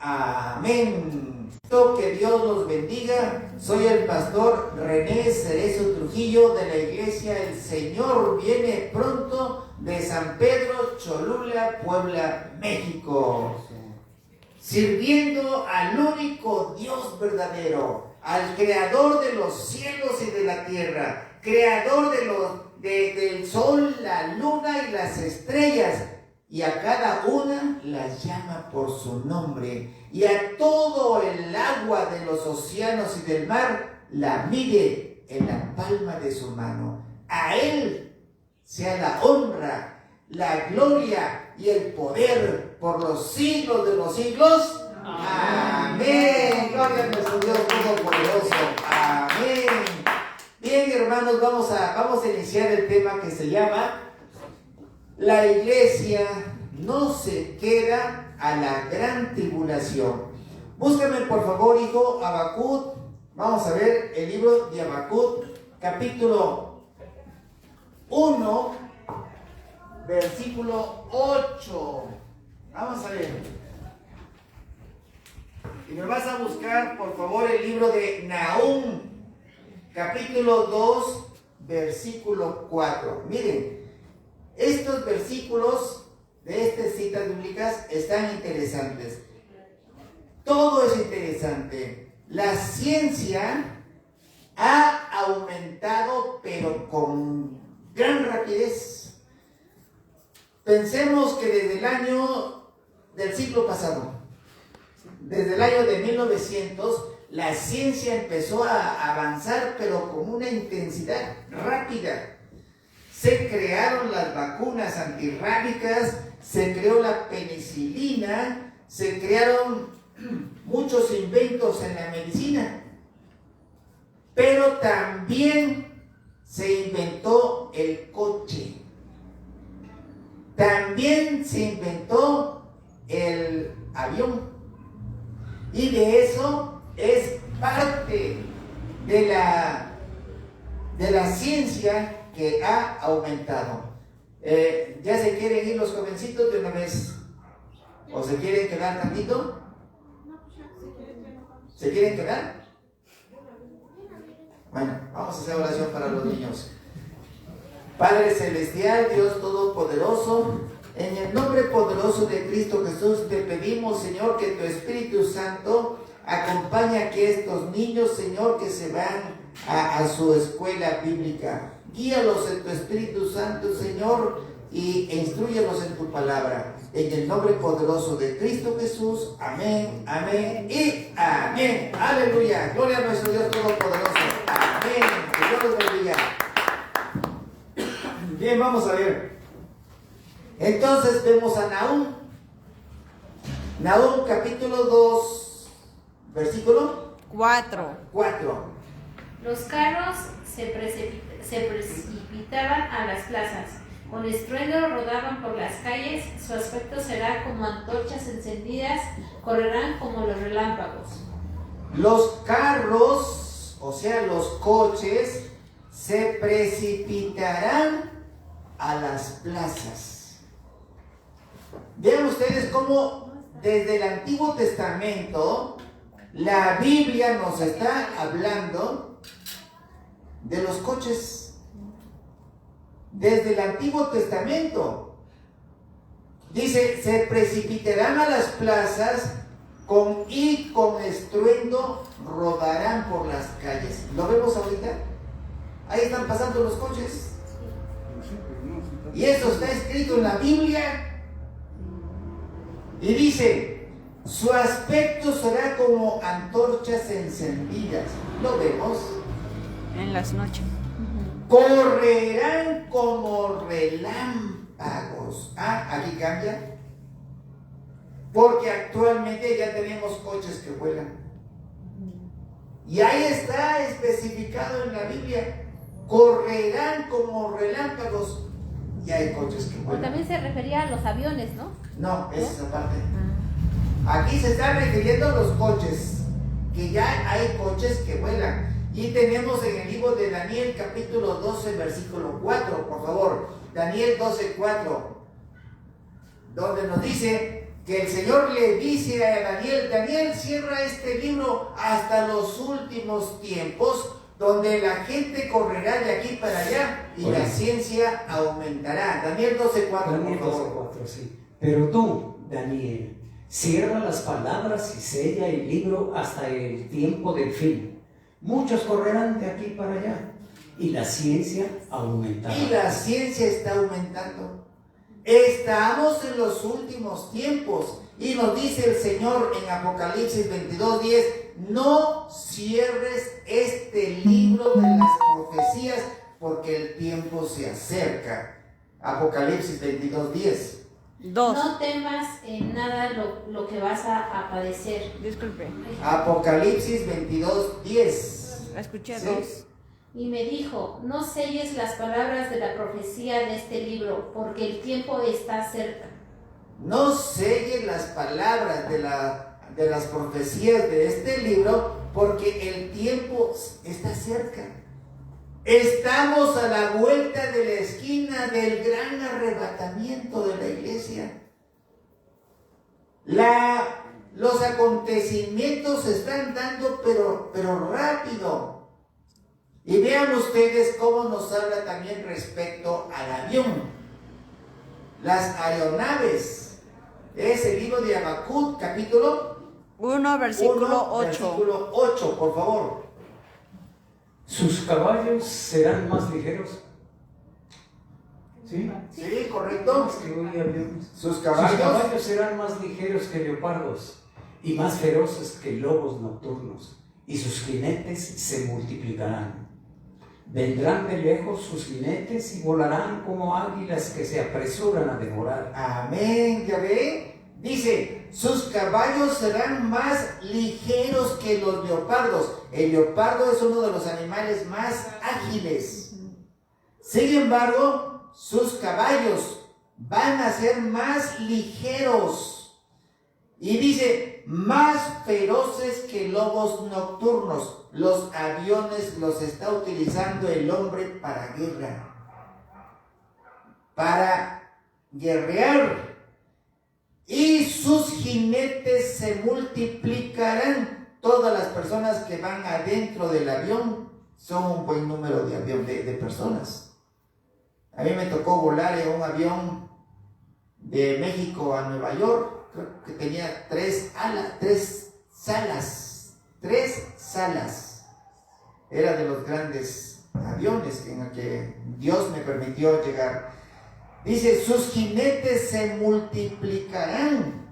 Amén. Que Dios los bendiga. Soy el pastor René Cerezo Trujillo de la iglesia El Señor Viene Pronto de San Pedro Cholula, Puebla, México. Sirviendo al único Dios verdadero, al creador de los cielos y de la tierra, creador del sol, la luna y las estrellas, y a cada una las llama por su nombre, y a todo el agua de los océanos y del mar la mide en la palma de su mano. A Él sea la honra, la gloria y el poder por los siglos de los siglos. Amén. Gloria a nuestro Dios Todopoderoso. Amén. Bien, hermanos, vamos a iniciar el tema que se llama: la iglesia no se queda a la gran tribulación. Búscame por favor, hijo, Habacuc. Vamos a ver el libro de Habacuc, capítulo 1, versículo 8. Vamos a ver. Y me vas a buscar por favor el libro de Nahum, capítulo 2, versículo 4. Miren, estos versículos de estas citas bíblicas están interesantes. Todo es interesante. La ciencia ha aumentado, pero con gran rapidez. Pensemos que desde el año del siglo pasado, desde el año de 1900, la ciencia empezó a avanzar, pero con una intensidad rápida. Se crearon las vacunas antirrábicas, se creó la penicilina, se crearon muchos inventos en la medicina, pero también se inventó el coche, también se inventó el avión, y de eso es parte de la ciencia que ha aumentado. ¿Ya se quieren ir los jovencitos de una vez? ¿O se quieren quedar tantito? ¿Se quieren quedar? Bueno, vamos a hacer oración para los niños. Padre Celestial, Dios Todopoderoso, en el nombre poderoso de Cristo Jesús, te pedimos, Señor, que tu Espíritu Santo acompañe aquí a estos niños, Señor, que se van a su escuela bíblica. Guíalos en tu Espíritu Santo, Señor, e instrúyelos en tu palabra. En el nombre poderoso de Cristo Jesús. Amén, amén y amén. Aleluya. Gloria a nuestro Dios Todopoderoso. Amén. Que Dios los bendiga. Bien, vamos a ver. Entonces vemos a Nahum. Nahum capítulo 2, versículo 4. Los carros se precipitaban a las plazas, con estruendo rodaban por las calles, su aspecto será como antorchas encendidas, correrán como los relámpagos. Los carros, o sea, los coches, se precipitarán a las plazas. Vean ustedes cómo desde el Antiguo Testamento la Biblia nos está hablando de los coches. Desde el Antiguo Testamento dice: se precipitarán a las plazas con estruendo rodarán por las calles. ¿Lo vemos ahorita? Ahí están pasando los coches. Y eso está escrito en la Biblia. Y dice: su aspecto será como antorchas encendidas. ¿Lo vemos? En las noches. Correrán como relámpagos. Aquí cambia. Porque actualmente ya tenemos coches que vuelan. Y ahí está especificado en la Biblia: correrán como relámpagos. Y hay coches que vuelan. También se refería a los aviones, ¿no? No, esa es aparte. Aquí se está refiriendo a los coches, que ya hay coches que vuelan. Y tenemos en el libro de Daniel capítulo 12 versículo 4, por favor, Daniel 12, 4, donde nos dice: que el Señor le dice a Daniel: Daniel, cierra este libro hasta los últimos tiempos, donde la gente correrá de aquí para allá y la ciencia aumentará. Daniel 12:4, Daniel por favor. 12:4, sí. Pero tú, Daniel, cierra las palabras y sella el libro hasta el tiempo del fin. Muchos correrán de aquí para allá y la ciencia aumentará. Y la ciencia está aumentando. Estamos en los últimos tiempos. Y nos dice el Señor en Apocalipsis 22:10: no cierres este libro de las profecías, porque el tiempo se acerca. Apocalipsis 22:10. 2. No temas en nada lo que vas a padecer. Disculpe, Apocalipsis 22:10. la escuché Sí. 2. Y me dijo: no selles las palabras de la profecía de este libro, porque el tiempo está cerca. No selles las palabras de las profecías de este libro, porque el tiempo está cerca. Estamos a la vuelta de la esquina del gran arrebatamiento de la iglesia. Los acontecimientos se están dando, pero rápido. Y vean ustedes cómo nos habla también respecto al avión. Las aeronaves. Es el libro de Habacuc, capítulo 1, versículo 1, 8. versículo 8, por favor. Sus caballos serán más ligeros. ¿Sí? Sí, correcto. Es que hoy aviones. Sus Sus caballos. caballos serán más ligeros que leopardos y más feroces que lobos nocturnos, y sus jinetes se multiplicarán. Vendrán de lejos sus jinetes y volarán como águilas que se apresuran a devorar. Amén, ya ve. Dice, sus caballos serán más ligeros que los leopardos. El leopardo es uno de los animales más ágiles. Sin embargo, sus caballos van a ser más ligeros. Y dice, más feroces que lobos nocturnos. Los aviones los está utilizando el hombre para guerra, para guerrear. Y sus jinetes se multiplicarán. Todas las personas que van adentro del avión son un buen número de personas. A mí me tocó volar en un avión de México a Nueva York. Creo que tenía tres salas. Era de los grandes aviones en el que Dios me permitió llegar. Dice, sus jinetes se multiplicarán.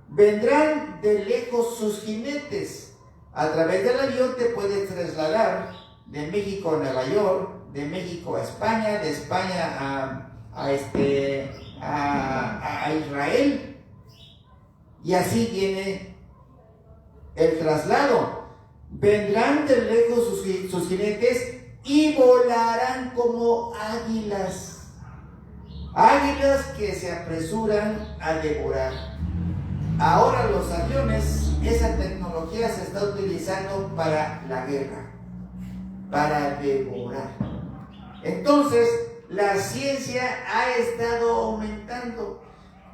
Vendrán de lejos sus jinetes. A través del avión te puedes trasladar de México a Nueva York, de México a España, de España a Israel. Y así viene el traslado. Vendrán de lejos sus jinetes y volarán como águilas. Águilas que se apresuran a devorar. Ahora los aviones, esa tecnología se está utilizando para la guerra, para devorar. Entonces, la ciencia ha estado aumentando.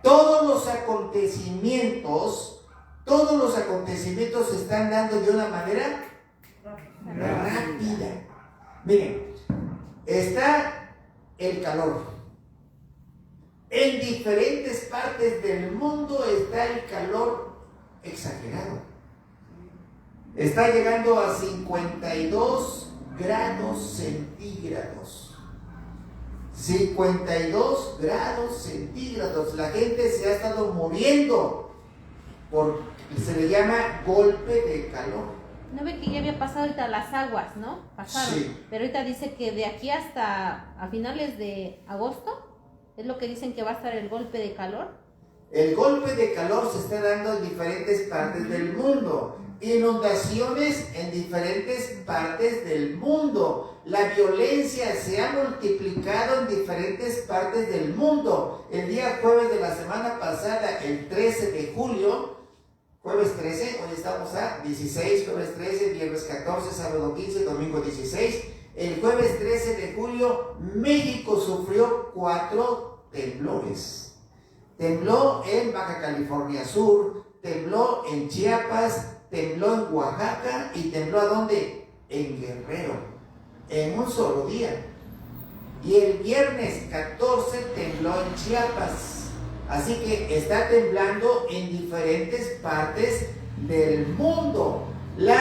Todos los acontecimientos se están dando de una manera rápida. Miren, está el calor. En diferentes partes del mundo está el calor exagerado. Está llegando a 52 grados centígrados. 52 grados centígrados. La gente se ha estado muriendo se le llama golpe de calor. No ve que ya había pasado ahorita las aguas, ¿no? Pasaron. Sí. Pero ahorita dice que de aquí hasta a finales de agosto es lo que dicen que va a estar el golpe de calor. El golpe de calor se está dando en diferentes partes del mundo. Inundaciones en diferentes partes del mundo. La violencia se ha multiplicado en diferentes partes del mundo. El día jueves de la semana pasada, el 13 de julio, jueves 13, hoy estamos a 16, jueves 13, viernes 14, sábado 15, domingo 16. El jueves 13 de julio, México sufrió 4 temblores. tembló en Baja California Sur, tembló en Chiapas, tembló en Oaxaca y tembló ¿a dónde? En Guerrero, en un solo día. Y el viernes 14 tembló en Chiapas. Así que está temblando en diferentes partes del mundo. El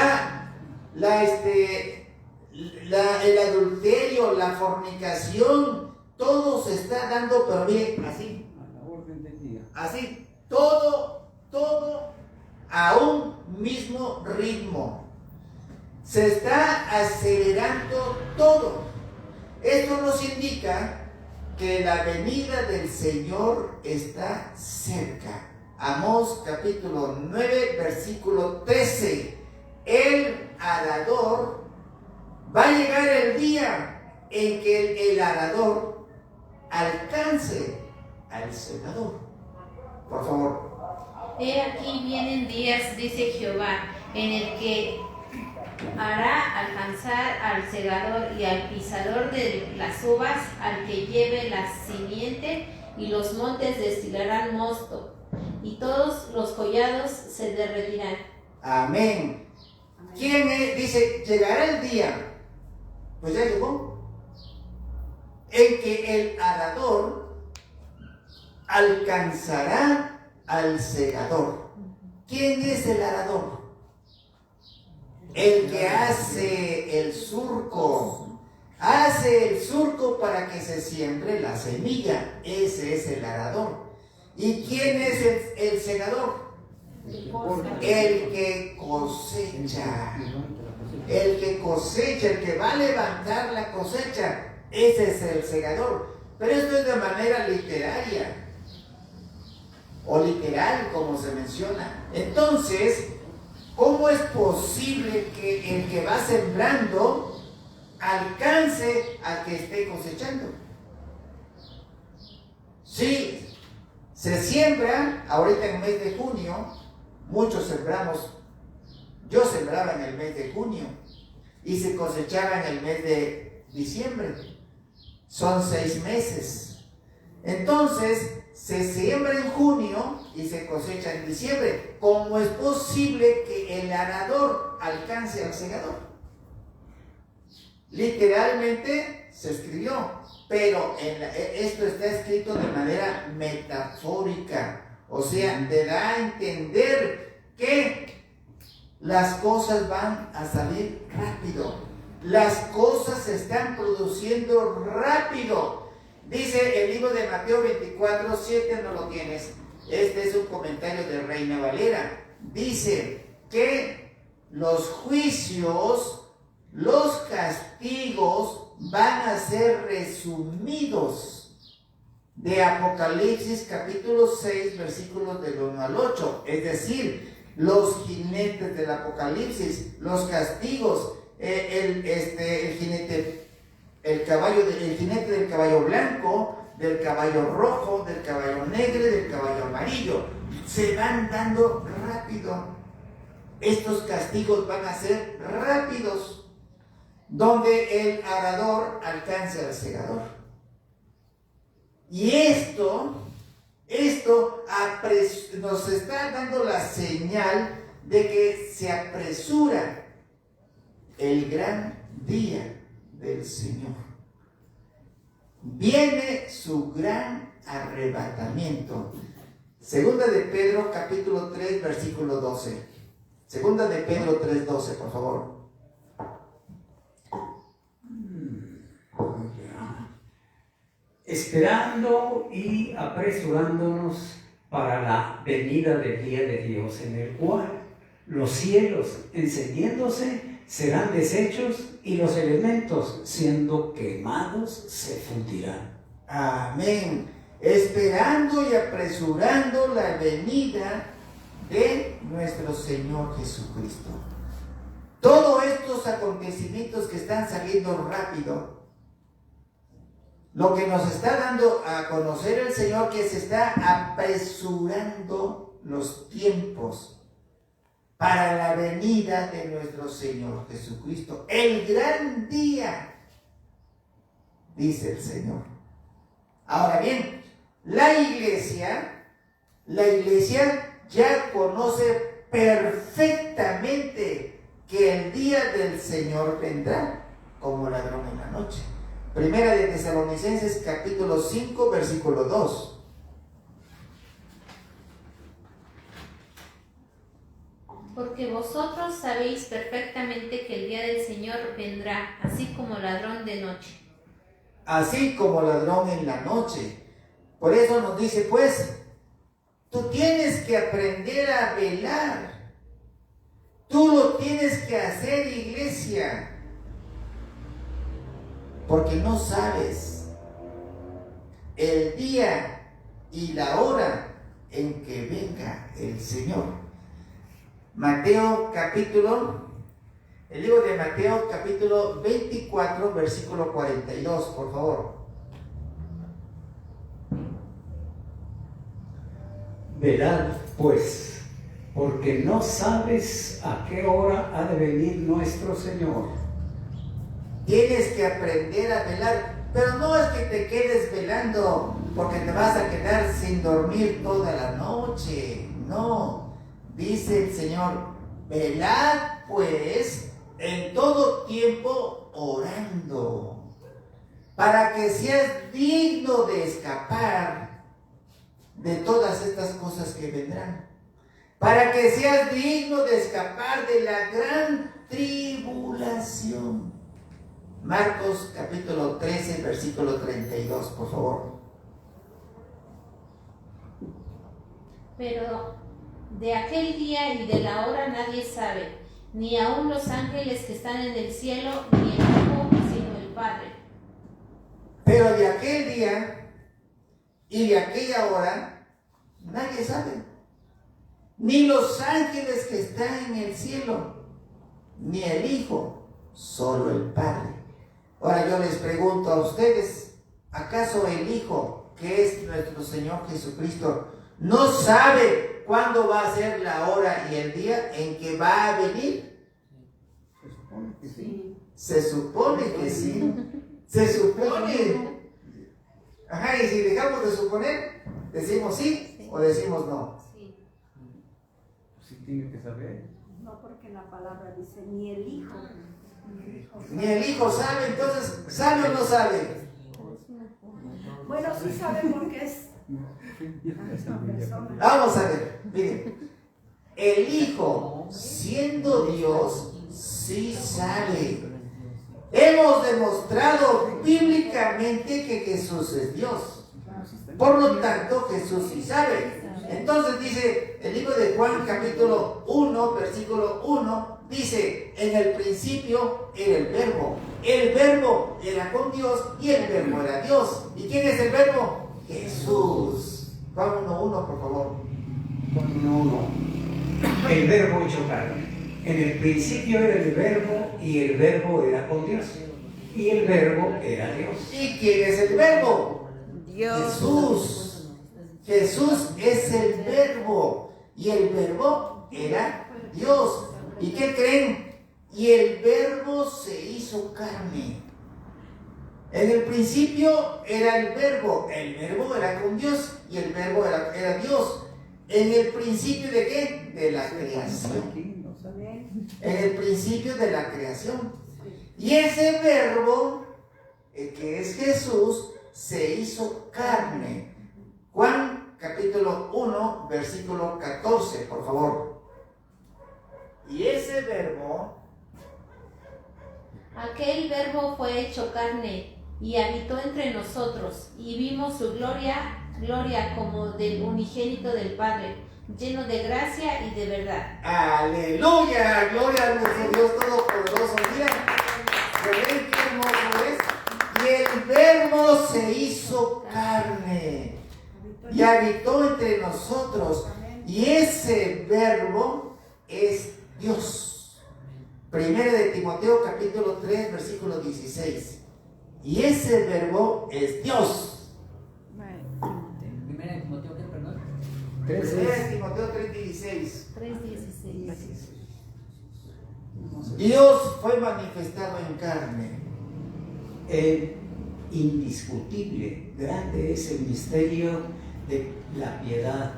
adulterio, la fornicación, todo se está dando, pero bien, así. A la orden del día. Así, todo a un mismo ritmo. Se está acelerando todo. Esto nos indica que la venida del Señor está cerca. Amós capítulo 9, versículo 13. El arador, va a llegar el día en que el arador alcance al segador. Por favor. He aquí vienen días, dice Jehová, en el que hará alcanzar al segador y al pisador de las uvas, al que lleve la simiente, y los montes destilarán mosto, y todos los collados se derretirán. Amén. ¿Quién es? Dice, llegará el día, pues ya llegó, en que el arador alcanzará al segador. ¿Quién es el arador? El que hace el surco. Hace el surco para que se siembre la semilla. Ese es el arador. ¿Y quién es el segador? El que cosecha. El que cosecha, el que va a levantar la cosecha. Ese es el segador. Pero esto es de manera literaria. O literal, como se menciona. Entonces, ¿cómo es posible que el que va sembrando alcance al que esté cosechando? Sí, se siembra ahorita en el mes de junio, muchos sembramos, yo sembraba en el mes de junio y se cosechaba en el mes de diciembre. Son 6 meses. Entonces, se siembra en junio y se cosecha en diciembre. ¿Cómo es posible que el arador alcance al segador? Literalmente se escribió, pero esto está escrito de manera metafórica. O sea, te da a entender que las cosas van a salir rápido. Las cosas se están produciendo rápido. Dice el libro de Mateo 24, 7, no lo tienes. Este es un comentario de Reina Valera. Dice que los juicios, los castigos van a ser resumidos. De Apocalipsis capítulo 6, versículos del 1 al 8. Es decir, los jinetes del Apocalipsis, los castigos, el jinete del caballo blanco, del caballo rojo, del caballo negro y del caballo amarillo. Se van dando rápido. Estos castigos van a ser rápidos, donde el arador alcance al segador. Y esto nos está dando la señal de que se apresura el gran día del Señor. Viene su gran arrebatamiento. Segunda de Pedro capítulo 3 versículo 12. Segunda de Pedro 3:12, por favor. Esperando y apresurándonos para la venida del día de Dios, en el cual los cielos encendiéndose serán deshechos y los elementos siendo quemados se fundirán. Amén. Esperando y apresurando la venida de nuestro Señor Jesucristo. Todos estos acontecimientos que están saliendo rápido, lo que nos está dando a conocer el Señor, que se está apresurando los tiempos para la venida de nuestro Señor Jesucristo. El gran día, dice el Señor. Ahora bien, la iglesia La iglesia ya conoce perfectamente que el día del Señor vendrá como ladrón en la noche. Primera de Tesalonicenses capítulo 5 versículo 2. Porque vosotros sabéis perfectamente que el día del Señor vendrá, así como ladrón de noche. Así como ladrón en la noche. Por eso nos dice, pues, tú tienes que aprender a velar. Tú lo tienes que hacer, iglesia. Porque no sabes el día y la hora en que venga el Señor. El libro de Mateo capítulo 24, versículo 42, por favor. Velad, pues, porque no sabes a qué hora ha de venir nuestro Señor. Tienes que aprender a velar, pero no es que te quedes velando porque te vas a quedar sin dormir toda la noche. No. Dice el Señor, velad pues en todo tiempo orando, para que seas digno de escapar de todas estas cosas que vendrán, para que seas digno de escapar de la gran tribulación. Marcos capítulo 13, versículo 32, por favor. Pero de aquel día y de la hora nadie sabe, ni aun los ángeles que están en el cielo, ni el Hijo, sino el Padre. Pero de aquel día y de aquella hora nadie sabe, ni los ángeles que están en el cielo, ni el Hijo, solo el Padre. Ahora yo les pregunto a ustedes, ¿acaso el Hijo, que es nuestro Señor Jesucristo, no sabe cuándo va a ser la hora y el día en que va a venir? Se supone que sí. Se supone. Ajá, y si dejamos de suponer, decimos sí o decimos no. Sí. Sí tiene que saber. No, porque la palabra dice ni el Hijo. Ni el Hijo sabe, entonces, ¿sabe o no sabe? Bueno, sí sabe porque es una persona. Vamos a ver, miren. El Hijo, siendo Dios, sí sabe. Hemos demostrado bíblicamente que Jesús es Dios. Por lo tanto, Jesús sí sabe. Entonces dice el libro de Juan capítulo 1, versículo 1, dice, en el principio era el verbo era con Dios y el verbo era Dios. ¿Y quién es el verbo? Jesús. Juan 1:1, por favor. Juan 1:1. El verbo hecho carne. En el principio era el verbo y el verbo era con Dios y el verbo era Dios. ¿Y quién es el verbo? Dios. Jesús. Jesús es el verbo y el verbo era Dios. ¿Y qué creen? Y el verbo se hizo carne. En el principio era el verbo era con Dios y el verbo era Dios. ¿En el principio de qué? De la creación. En el principio de la creación. Y ese verbo, que es Jesús, se hizo carne. Juan capítulo 1, versículo 14, por favor. Y ese verbo, Aquel verbo fue hecho carne y habitó entre nosotros, y vimos su gloria como del unigénito del Padre, lleno de gracia y de verdad. aleluya, gloria a nuestro Dios Todopoderoso. Mira, ¿ven qué hermoso es? Y el verbo se hizo carne y habitó entre nosotros, y ese verbo es Dios. Primera de Timoteo capítulo 3, versículo 16. Y ese verbo es Dios. Primera de Timoteo, ¿qué, perdón? Primera de Timoteo 3:16. 3:16. Dios fue manifestado en carne. Indiscutible, grande es el misterio de la piedad.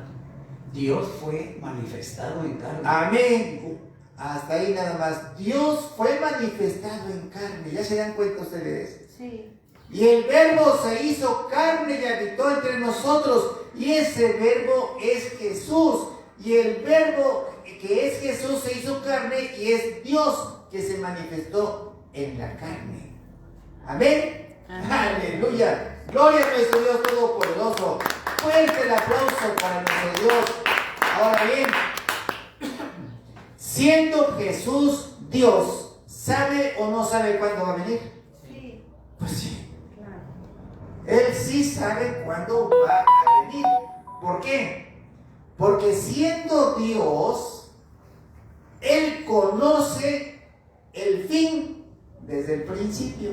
Dios fue manifestado en carne. Amén. Hasta ahí nada más. Dios fue manifestado en carne. ¿Ya se dan cuenta ustedes? Sí. Y el verbo se hizo carne y habitó entre nosotros. Y ese verbo es Jesús. Y el verbo que es Jesús se hizo carne y es Dios que se manifestó en la carne. Amén. Amén. Aleluya. Gloria a nuestro Dios Todopoderoso. Fuerte el aplauso para nuestro Dios. Ahora bien, siendo Jesús Dios, ¿sabe o no sabe cuándo va a venir? Sí, Pues sí. claro. Él sí sabe cuándo va a venir. ¿Por qué? Porque siendo Dios, Él conoce el fin desde el principio.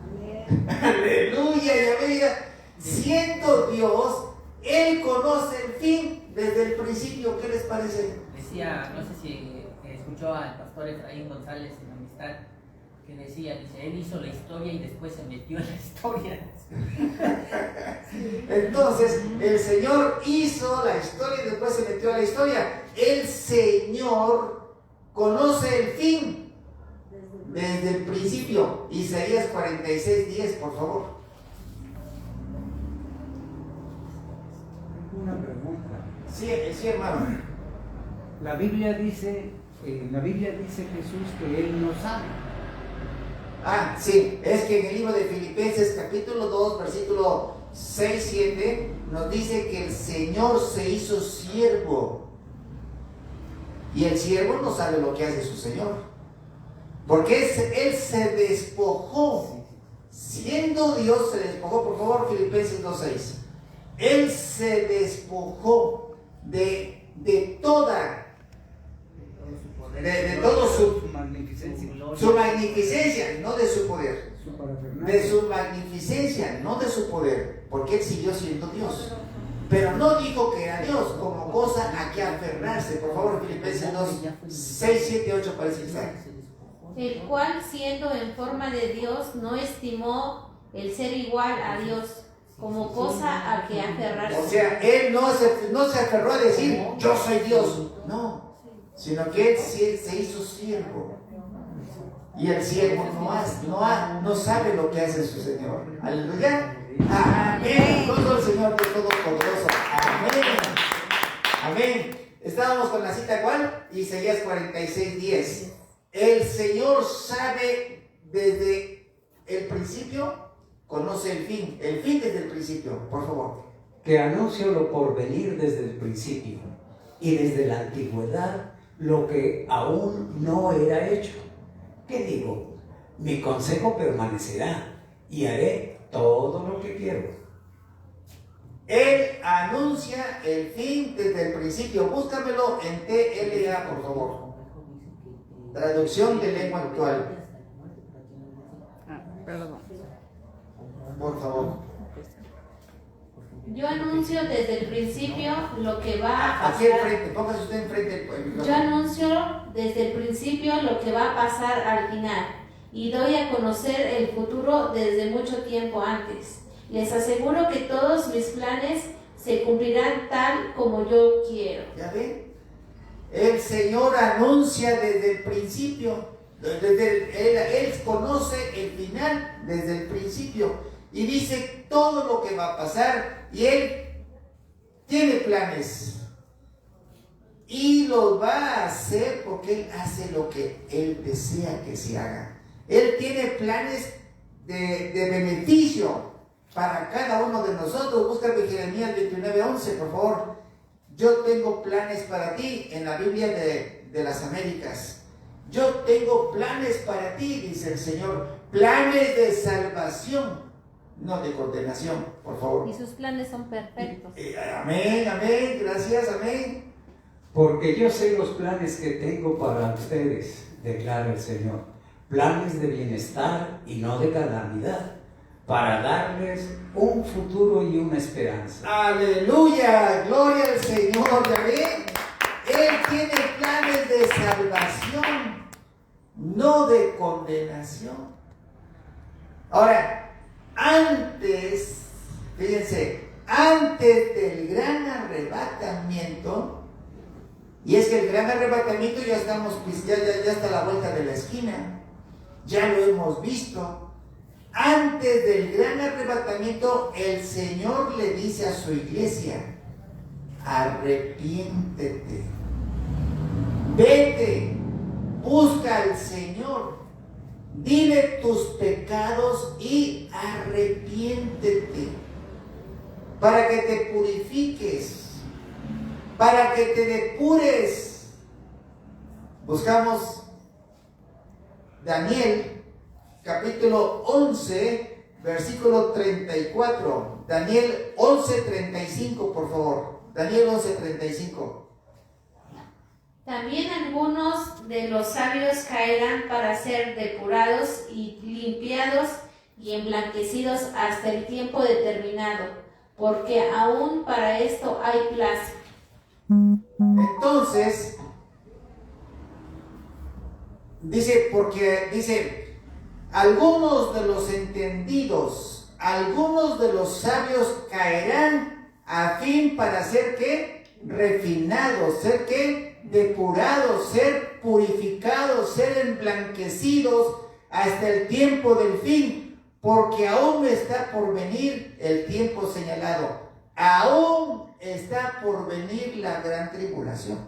Amén. Aleluya, ya veía. Siendo Dios, Él conoce el fin desde el principio. ¿Qué les parece? Decía, no sé si escuchó al pastor Efraín González en Amistad, que decía, dice, él hizo la historia y después se metió en la historia. Entonces, el Señor hizo la historia y después se metió a la historia. El Señor conoce el fin desde el principio. Isaías 46:10, por favor. Una pregunta. Sí, sí, hermano. La Biblia dice, en la Biblia dice Jesús que Él no sabe. Ah, sí, es que en el libro de Filipenses capítulo 2, versículo 6-7, nos dice que el Señor se hizo siervo. Y el siervo no sabe lo que hace su Señor. Porque Él se despojó. Siendo Dios, se despojó. Por favor, Filipenses 2:6. Él se despojó de toda, de todo su magnificencia. magnificencia, no de su poder. Su parafernalia. De su magnificencia, no de su poder, porque Él siguió siendo Dios. Pero no dijo que era Dios como cosa a que aferrarse. Por favor, Filipenses 2, 6, 7, 8 parece que está. El cual, siendo en forma de Dios, no estimó el ser igual a Dios como cosa a que aferrarse. O sea, Él no se aferró a decir, yo soy Dios. No, sino que Él se hizo siervo. Y el siervo no sabe lo que hace su Señor. Aleluya. Amén. Todo el Señor de Todopoderoso. Amén. Amén. Estábamos con la cita, ¿cuál? Isaías 46:10. El Señor sabe desde el principio, conoce el fin desde el principio, por favor. Que anuncio lo por venir desde el principio y desde la antigüedad lo que aún no era hecho. ¿Qué digo? Mi consejo permanecerá y haré todo lo que quiero. Él anuncia el fin desde el principio. Búscamelo en TLA, por favor. Traducción de lengua actual, Perdón. por favor. Yo anuncio desde el principio lo que va a Aquí pasar. enfrente, póngase usted enfrente del Yo micrófono. anuncio desde el principio lo que va a pasar al final y doy a conocer el futuro desde mucho tiempo antes. Les aseguro que todos mis planes se cumplirán tal como yo quiero. ¿Ya ven? El Señor anuncia desde el principio. Él conoce el final desde el principio y dice todo lo que va a pasar, y Él tiene planes y los va a hacer porque Él hace lo que Él desea que se haga. Él tiene planes de beneficio para cada uno de nosotros. Búscame Jeremías 29:11, por favor. Yo tengo planes para ti, en la Biblia de las Américas. Yo tengo planes para ti, dice el Señor, planes de salvación, no de condenación, por favor. Y sus planes son perfectos. Amén, amén, gracias, amén. Porque yo sé los planes que tengo para ustedes, declara el Señor. Planes de bienestar y no de calamidad, para darles un futuro y una esperanza. Aleluya, gloria al Señor, ¿ya ven? Él tiene planes de salvación, no de condenación. Ahora, fíjense, antes del gran arrebatamiento, Y es que el gran arrebatamiento ya estamos, ya está a la vuelta de la esquina. Ya lo hemos visto. Antes del gran arrebatamiento, el Señor le dice a su iglesia: arrepiéntete, vete, busca al Señor, dile tus pecados y arrepiéntete, para que te purifiques, para que te depures. Buscamos Daniel, capítulo 11, versículo 34. Daniel 11:35, por favor. Daniel 11:35. También algunos de los sabios caerán para ser depurados y limpiados y emblanquecidos hasta el tiempo determinado, porque aún para esto hay plazo. Entonces, dice, algunos de los entendidos, algunos de los sabios caerán a fin para ser ¿qué? Refinados, ser ¿qué? Depurados, ser purificados, ser emblanquecidos hasta el tiempo del fin, porque aún está por venir el tiempo señalado. Aún está por venir la gran tribulación.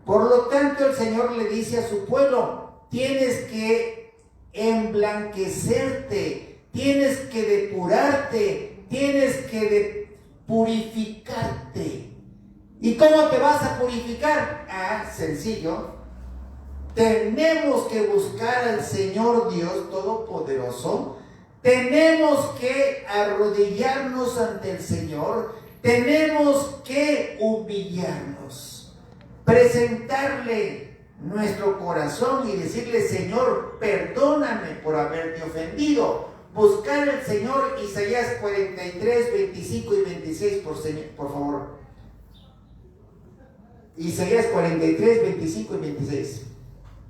Por lo tanto, el Señor le dice a su pueblo: tienes que emblanquecerte, tienes que depurarte, tienes que purificarte. ¿Y cómo te vas a purificar? Sencillo. Tenemos que buscar al Señor Dios Todopoderoso. Tenemos que arrodillarnos ante el Señor. Tenemos que humillarnos, presentarle nuestro corazón y decirle: Señor, perdóname por haberte ofendido. Buscar al Señor. Isaías 43, 25 y 26, por favor. Isaías 43, 25 y 26.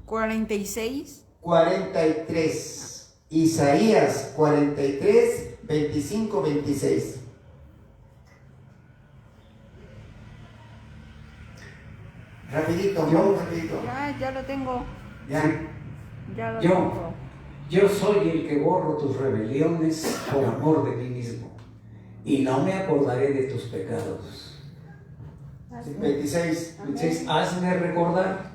46. 43. Isaías 43, 25, 26. Rapidito, rapidito. Ya lo tengo. Ya. Ya lo Yo. tengo. Yo soy el que borro tus rebeliones por amor de mí mismo, y no me acordaré de tus pecados. 26. 26. Hazme recordar,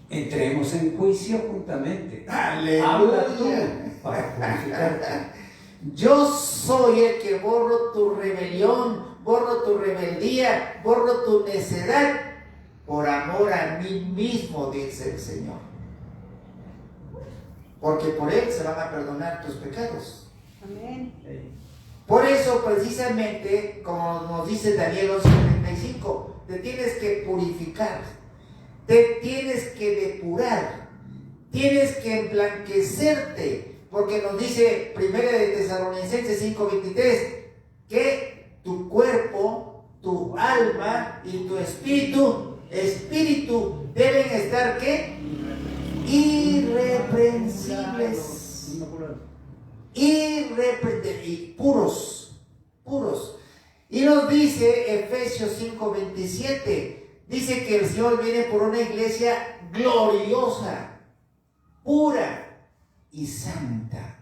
entremos en juicio juntamente. Aleluya. Habla tú para purificarte. Yo soy el que borro tu rebelión, borro tu rebeldía, borro tu necedad por amor a mí mismo, dice el Señor. Porque por Él se van a perdonar tus pecados. Amén. Por eso, precisamente, como nos dice Daniel 11:35, te tienes que purificar, te tienes que depurar, tienes que emblanquecerte, porque nos dice 1 de Tesalonicenses 5:23 que tu cuerpo, tu alma y tu espíritu deben estar ¿qué? Irreprensibles, y puros. Y nos dice Efesios 5:27, dice que el Señor viene por una iglesia gloriosa, pura y santa.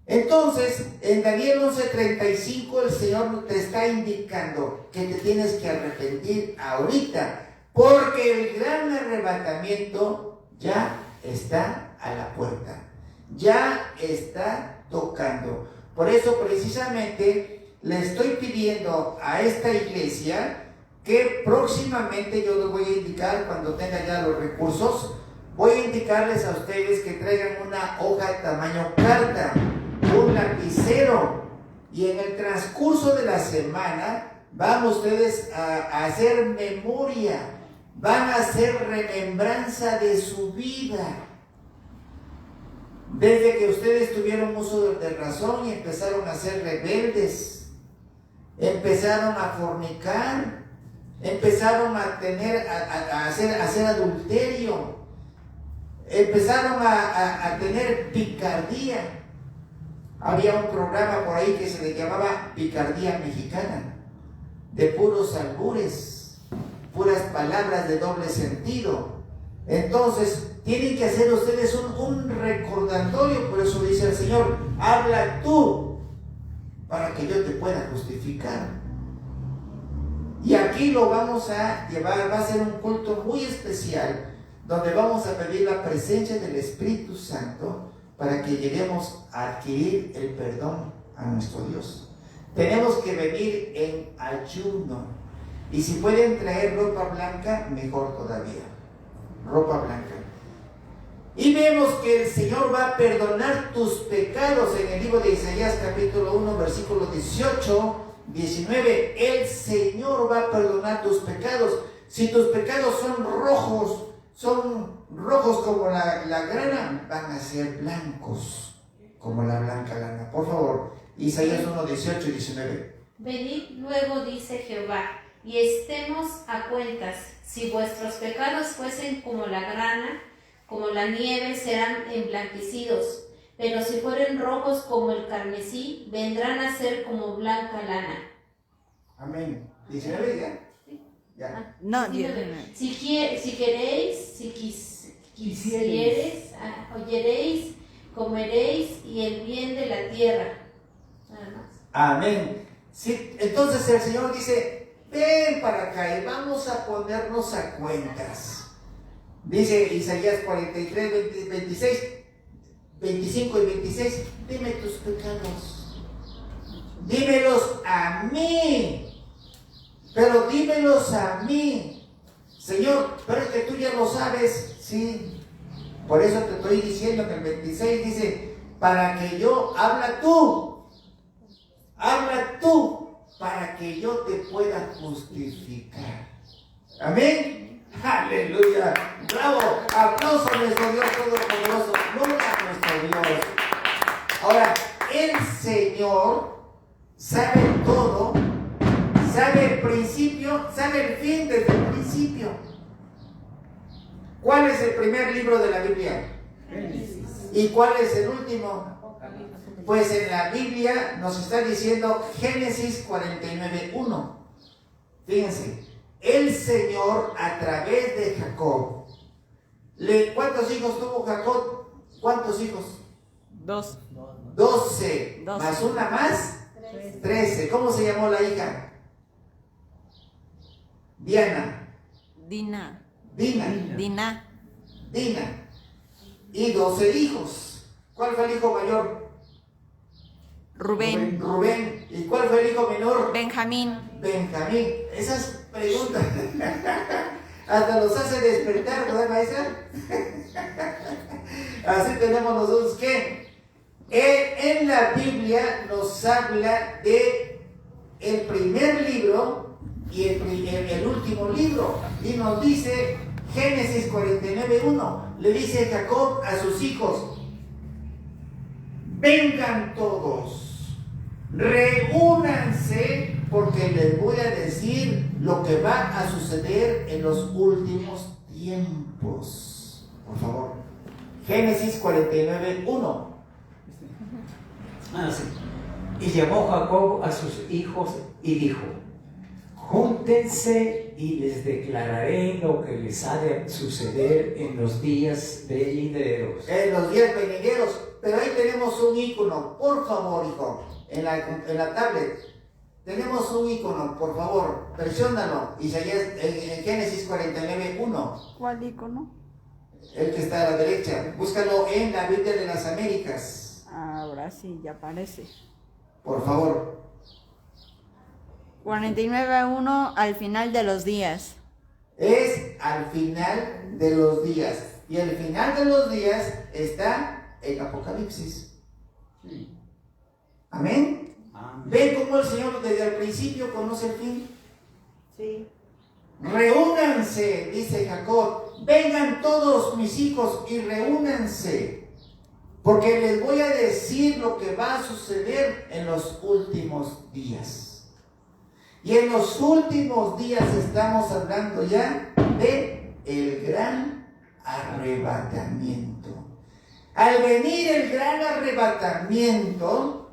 Entonces, en Daniel 11:35 el Señor te está indicando que te tienes que arrepentir ahorita, porque el gran arrebatamiento ya está a la puerta, ya está tocando. Por eso precisamente le estoy pidiendo a esta iglesia que próximamente yo les voy a indicar, cuando tenga ya los recursos, voy a indicarles a ustedes que traigan una hoja tamaño carta, un lapicero, y en el transcurso de la semana van ustedes a hacer memoria, van a hacer remembranza de su vida. Desde que ustedes tuvieron uso de razón y empezaron a ser rebeldes, empezaron a fornicar, empezaron a hacer adulterio, empezaron a tener picardía. Había un programa por ahí que se le llamaba Picardía Mexicana, de puros albures, puras palabras de doble sentido. Entonces, tienen que hacer ustedes un recordatorio. Por eso dice el Señor, habla tú para que yo te pueda justificar. Y aquí lo vamos a llevar, va a ser un culto muy especial, donde vamos a pedir la presencia del Espíritu Santo para que lleguemos a adquirir el perdón a nuestro Dios. Tenemos que venir en ayuno. Y si pueden traer ropa blanca, mejor todavía. Ropa blanca. Y vemos que el Señor va a perdonar tus pecados en el libro de Isaías capítulo 1, versículo 18, 19. El Señor va a perdonar tus pecados. Si tus pecados son rojos como la grana, van a ser blancos como la blanca lana. Por favor, Isaías 1, 18 y 19. Venid luego, dice Jehová, y estemos a cuentas. Si vuestros pecados fuesen como la grana, como la nieve, serán emblanquecidos. Pero si fueren rojos como el carmesí, vendrán a ser como blanca lana. Amén. 19 ya. Ya. No, 19. Si queréis, quisieres, oyeréis, comeréis y el bien de la tierra. Nada más. Amén. Sí, entonces el Señor dice, ven para acá y vamos a ponernos a cuentas. Dice Isaías 43, 26, 25 y 26, dime tus pecados. Dímelos a mí. Pero dímelos a mí. Señor, pero es que tú ya lo sabes. Sí. Por eso te estoy diciendo que el 26 dice, para que yo, habla tú, para que yo te pueda justificar. Amén. Aleluya. Bravo. Aplauso a nuestro Dios Todopoderoso. Gloria a nuestro Dios. Ahora, el Señor sabe todo, sabe el principio, sabe el fin desde el principio. ¿Cuál es el primer libro de la Biblia? Génesis. ¿Y cuál es el último? Pues en la Biblia nos está diciendo Génesis 49:1. Fíjense, el Señor a través de Jacob, ¿cuántos hijos tuvo Jacob? ¿Cuántos hijos? 2. 12, más una más, 13. ¿Cómo se llamó la hija? Dina. Dina. Y 12 hijos. ¿Cuál fue el hijo mayor? Rubén. ¿Y cuál fue el hijo menor? Benjamín. Esas preguntas hasta los hace despertar, ¿verdad, maestra? Así tenemos nosotros que en la Biblia nos habla de el primer libro y el último libro, y nos dice Génesis 49:1, le dice Jacob a sus hijos, vengan todos, reúnanse, porque les voy a decir lo que va a suceder en los últimos tiempos. Por favor, Génesis 49:1. Sí. Y llamó Jacob a sus hijos y dijo, júntense y les declararé lo que les ha de suceder en los días venideros. En los días venideros. Pero ahí tenemos un icono, por favor, hijo, en la tablet. Tenemos un icono, por favor, presiónalo. Isaías, en Génesis 49:1. ¿Cuál icono? El que está a la derecha. Búscalo en la Biblia de las Américas. Ahora sí, ya aparece. Por favor. 49:1 al final de los días. Es al final de los días. Y al final de los días está el Apocalipsis. Sí. Amén. Amén. ¿Ven cómo el Señor desde el principio conoce el fin? Sí. Reúnanse, dice Jacob, vengan todos mis hijos y reúnanse, porque les voy a decir lo que va a suceder en los últimos días. Y en los últimos días estamos hablando ya de el gran arrebatamiento. Al venir el gran arrebatamiento,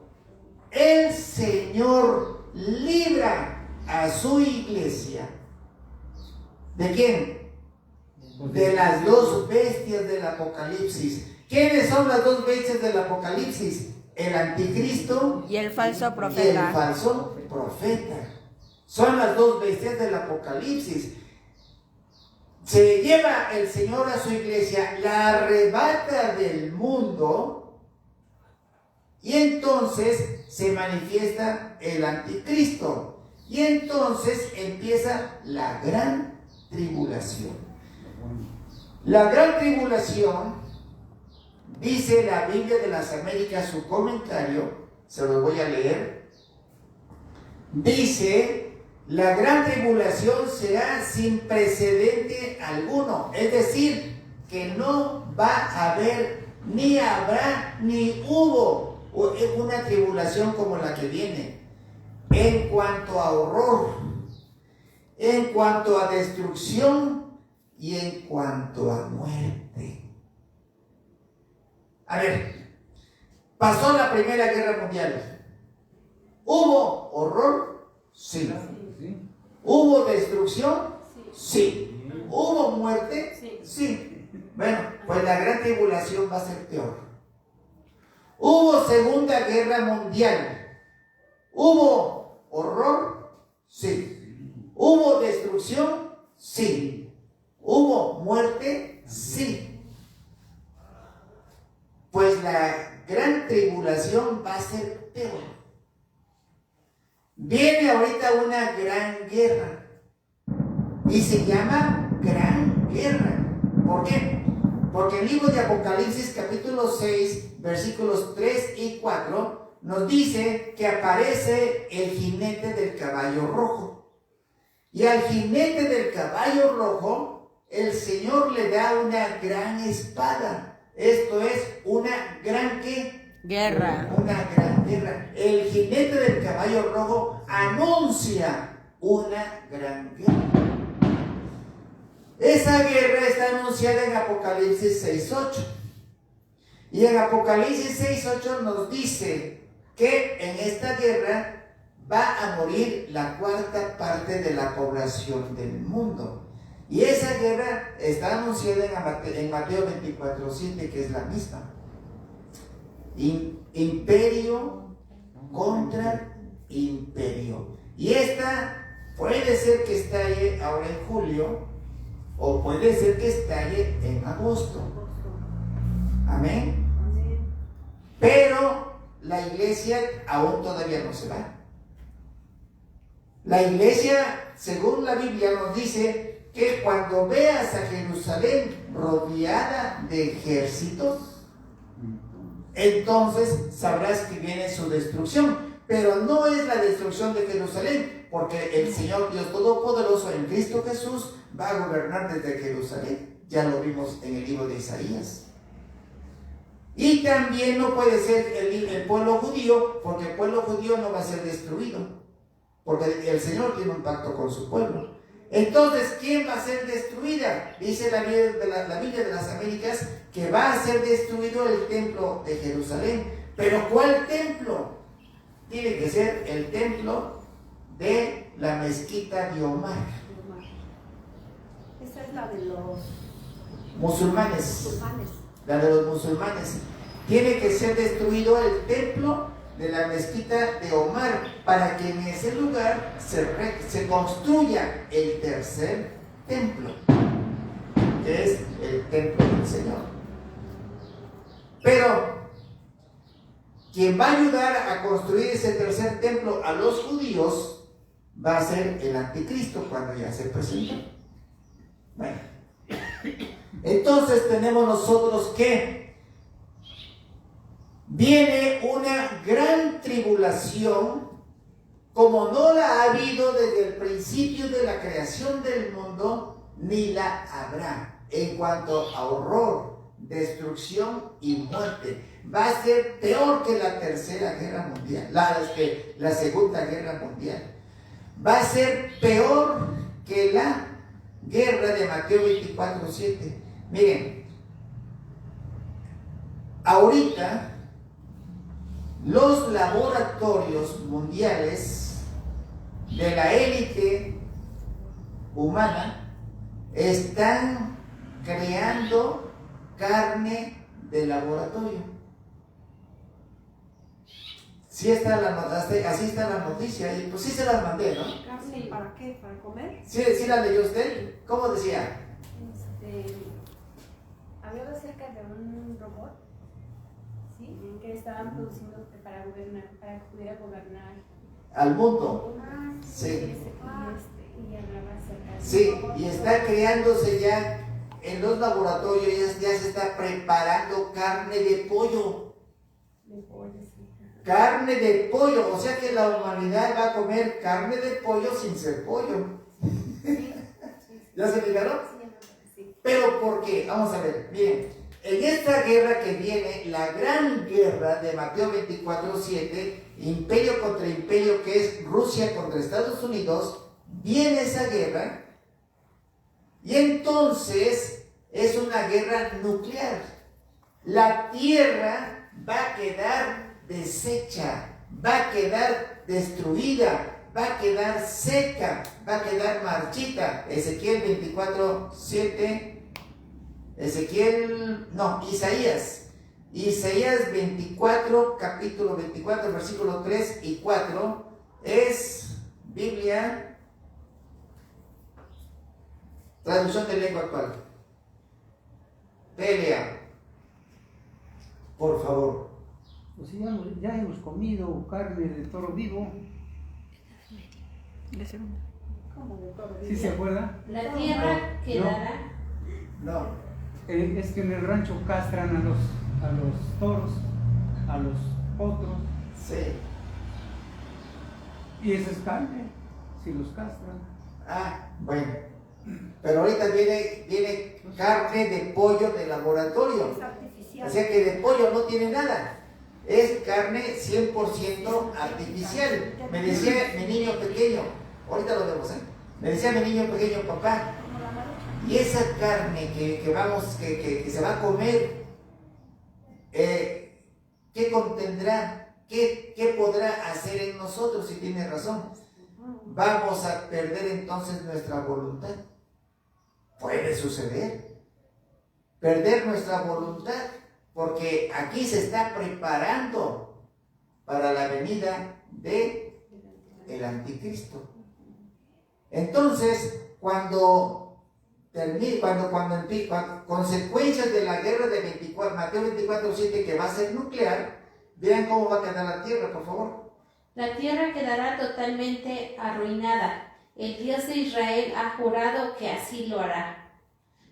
el Señor libra a su iglesia ¿De quién? De las dos bestias del Apocalipsis. ¿Quiénes son las dos bestias del Apocalipsis? El anticristo Y el falso y el profeta. falso profeta. Son las dos bestias del Apocalipsis. Se lleva el Señor a su iglesia, la arrebata del mundo y entonces se manifiesta el anticristo. Y entonces empieza la gran tribulación. La gran tribulación, dice la Biblia de las Américas, su comentario, se lo voy a leer. Dice: la gran tribulación será sin precedente alguno, es decir, que no va a haber, ni habrá, ni hubo una tribulación como la que viene, en cuanto a horror, en cuanto a destrucción y en cuanto a muerte. A ver, pasó la Primera Guerra Mundial. ¿Hubo horror? Sí. ¿Hubo destrucción? Sí. ¿Hubo muerte? Sí. Bueno, pues la gran tribulación va a ser peor. ¿Hubo Segunda Guerra Mundial? ¿Hubo horror? Sí. ¿Hubo destrucción? Sí. ¿Hubo muerte? Sí. Pues la gran tribulación va a ser peor. Viene ahorita una gran guerra y se llama Gran Guerra. ¿Por qué? Porque el libro de Apocalipsis capítulo 6 versículos 3 y 4 nos dice que aparece el jinete del caballo rojo, y al jinete del caballo rojo el Señor le da una gran espada. Esto es una gran ¿qué? Guerra. Una gran guerra. El jinete del caballo rojo anuncia una gran guerra. Esa guerra está anunciada en Apocalipsis 6:8. Y en Apocalipsis 6:8 nos dice que en esta guerra va a morir la cuarta parte de la población del mundo. Y esa guerra está anunciada en Mateo 24:7, que es la misma. Imperio contra imperio. Y esta puede ser que estalle ahora en julio, o puede ser que estalle en agosto. Amén. Pero la iglesia aún todavía no se va. La iglesia, según la Biblia, nos dice que cuando veas a Jerusalén rodeada de ejércitos, entonces sabrás que viene su destrucción. Pero no es la destrucción de Jerusalén, porque el Señor Dios Todopoderoso en Cristo Jesús va a gobernar desde Jerusalén. Ya lo vimos en el libro de Isaías. Y también no puede ser el pueblo judío, porque el pueblo judío no va a ser destruido, porque el Señor tiene un pacto con su pueblo. Entonces, ¿quién va a ser destruida? Dice la Biblia de las Américas que va a ser destruido el templo de Jerusalén. ¿Pero cuál templo? Tiene que ser el templo de la mezquita de Omar. Esa es la de los Musulmanes. La de los musulmanes. Tiene que ser destruido el templo de la mezquita de Omar, para que en ese lugar se construya el tercer templo, que es el templo del Señor. Pero quien va a ayudar a construir ese tercer templo a los judíos va a ser el anticristo cuando ya se presente. Bueno, entonces tenemos nosotros que viene una gran tribulación como no la ha habido desde el principio de la creación del mundo, ni la habrá, en cuanto a horror, destrucción y muerte. Va a ser peor que la tercera guerra mundial, la segunda guerra mundial. Va a ser peor que la guerra de Mateo 24:7. Miren, ahorita los laboratorios mundiales de la élite humana están creando carne de laboratorio. Sí está así está la noticia, y pues sí se las mandé, ¿no? ¿Carne para qué? ¿Para comer? ¿Sí, sí la leyó usted? ¿Cómo decía? Hablaba acerca de un robot, ¿sí? Que estaban produciendo para gobernar, para que pudiera gobernar. Al mundo. Sí. Sí. Y hablaba acerca de Sí, un robot. y está creándose ya en los laboratorios, ya se está preparando carne de pollo. De pollo, sí. Carne de pollo, o sea que la humanidad va a comer carne de pollo sin ser pollo. ¿Ya se fijaron? Sí. Pero ¿por qué? Vamos a ver, miren, en esta guerra que viene, la gran guerra de Mateo 24:7, imperio contra imperio, que es Rusia contra Estados Unidos, viene esa guerra, y entonces es una guerra nuclear. La tierra va a quedar deshecha, va a quedar destruida, va a quedar seca, va a quedar marchita. Ezequiel 24:7, Isaías 24, capítulo 24, versículo 3 y 4, es Biblia, traducción de lengua actual. Pelea, por favor. Pues ya hemos comido carne de toro vivo. ¿Cómo de todo? ¿Sí se acuerda? La tierra quedará. No. Es que en el rancho castran a los toros, a los potros, Sí. y esa es carne, si los castran. Ah, bueno. Pero ahorita viene carne de pollo de laboratorio. Es artificial. O sea que de pollo no tiene nada. Es carne 100% artificial. Me decía mi niño pequeño, ahorita lo vemos, me decía mi niño pequeño, papá, Como la marucha. y esa carne que se va a comer, ¿qué contendrá? ¿Qué podrá hacer en nosotros? Si tiene razón. Vamos a perder entonces nuestra voluntad. Puede suceder. Perder nuestra voluntad, porque aquí se está preparando para la venida de el anticristo. Entonces, consecuencias de la guerra de Mateo 24:7, que va a ser nuclear, vean cómo va a quedar la tierra, por favor. La tierra quedará totalmente arruinada. El Dios de Israel ha jurado que así lo hará.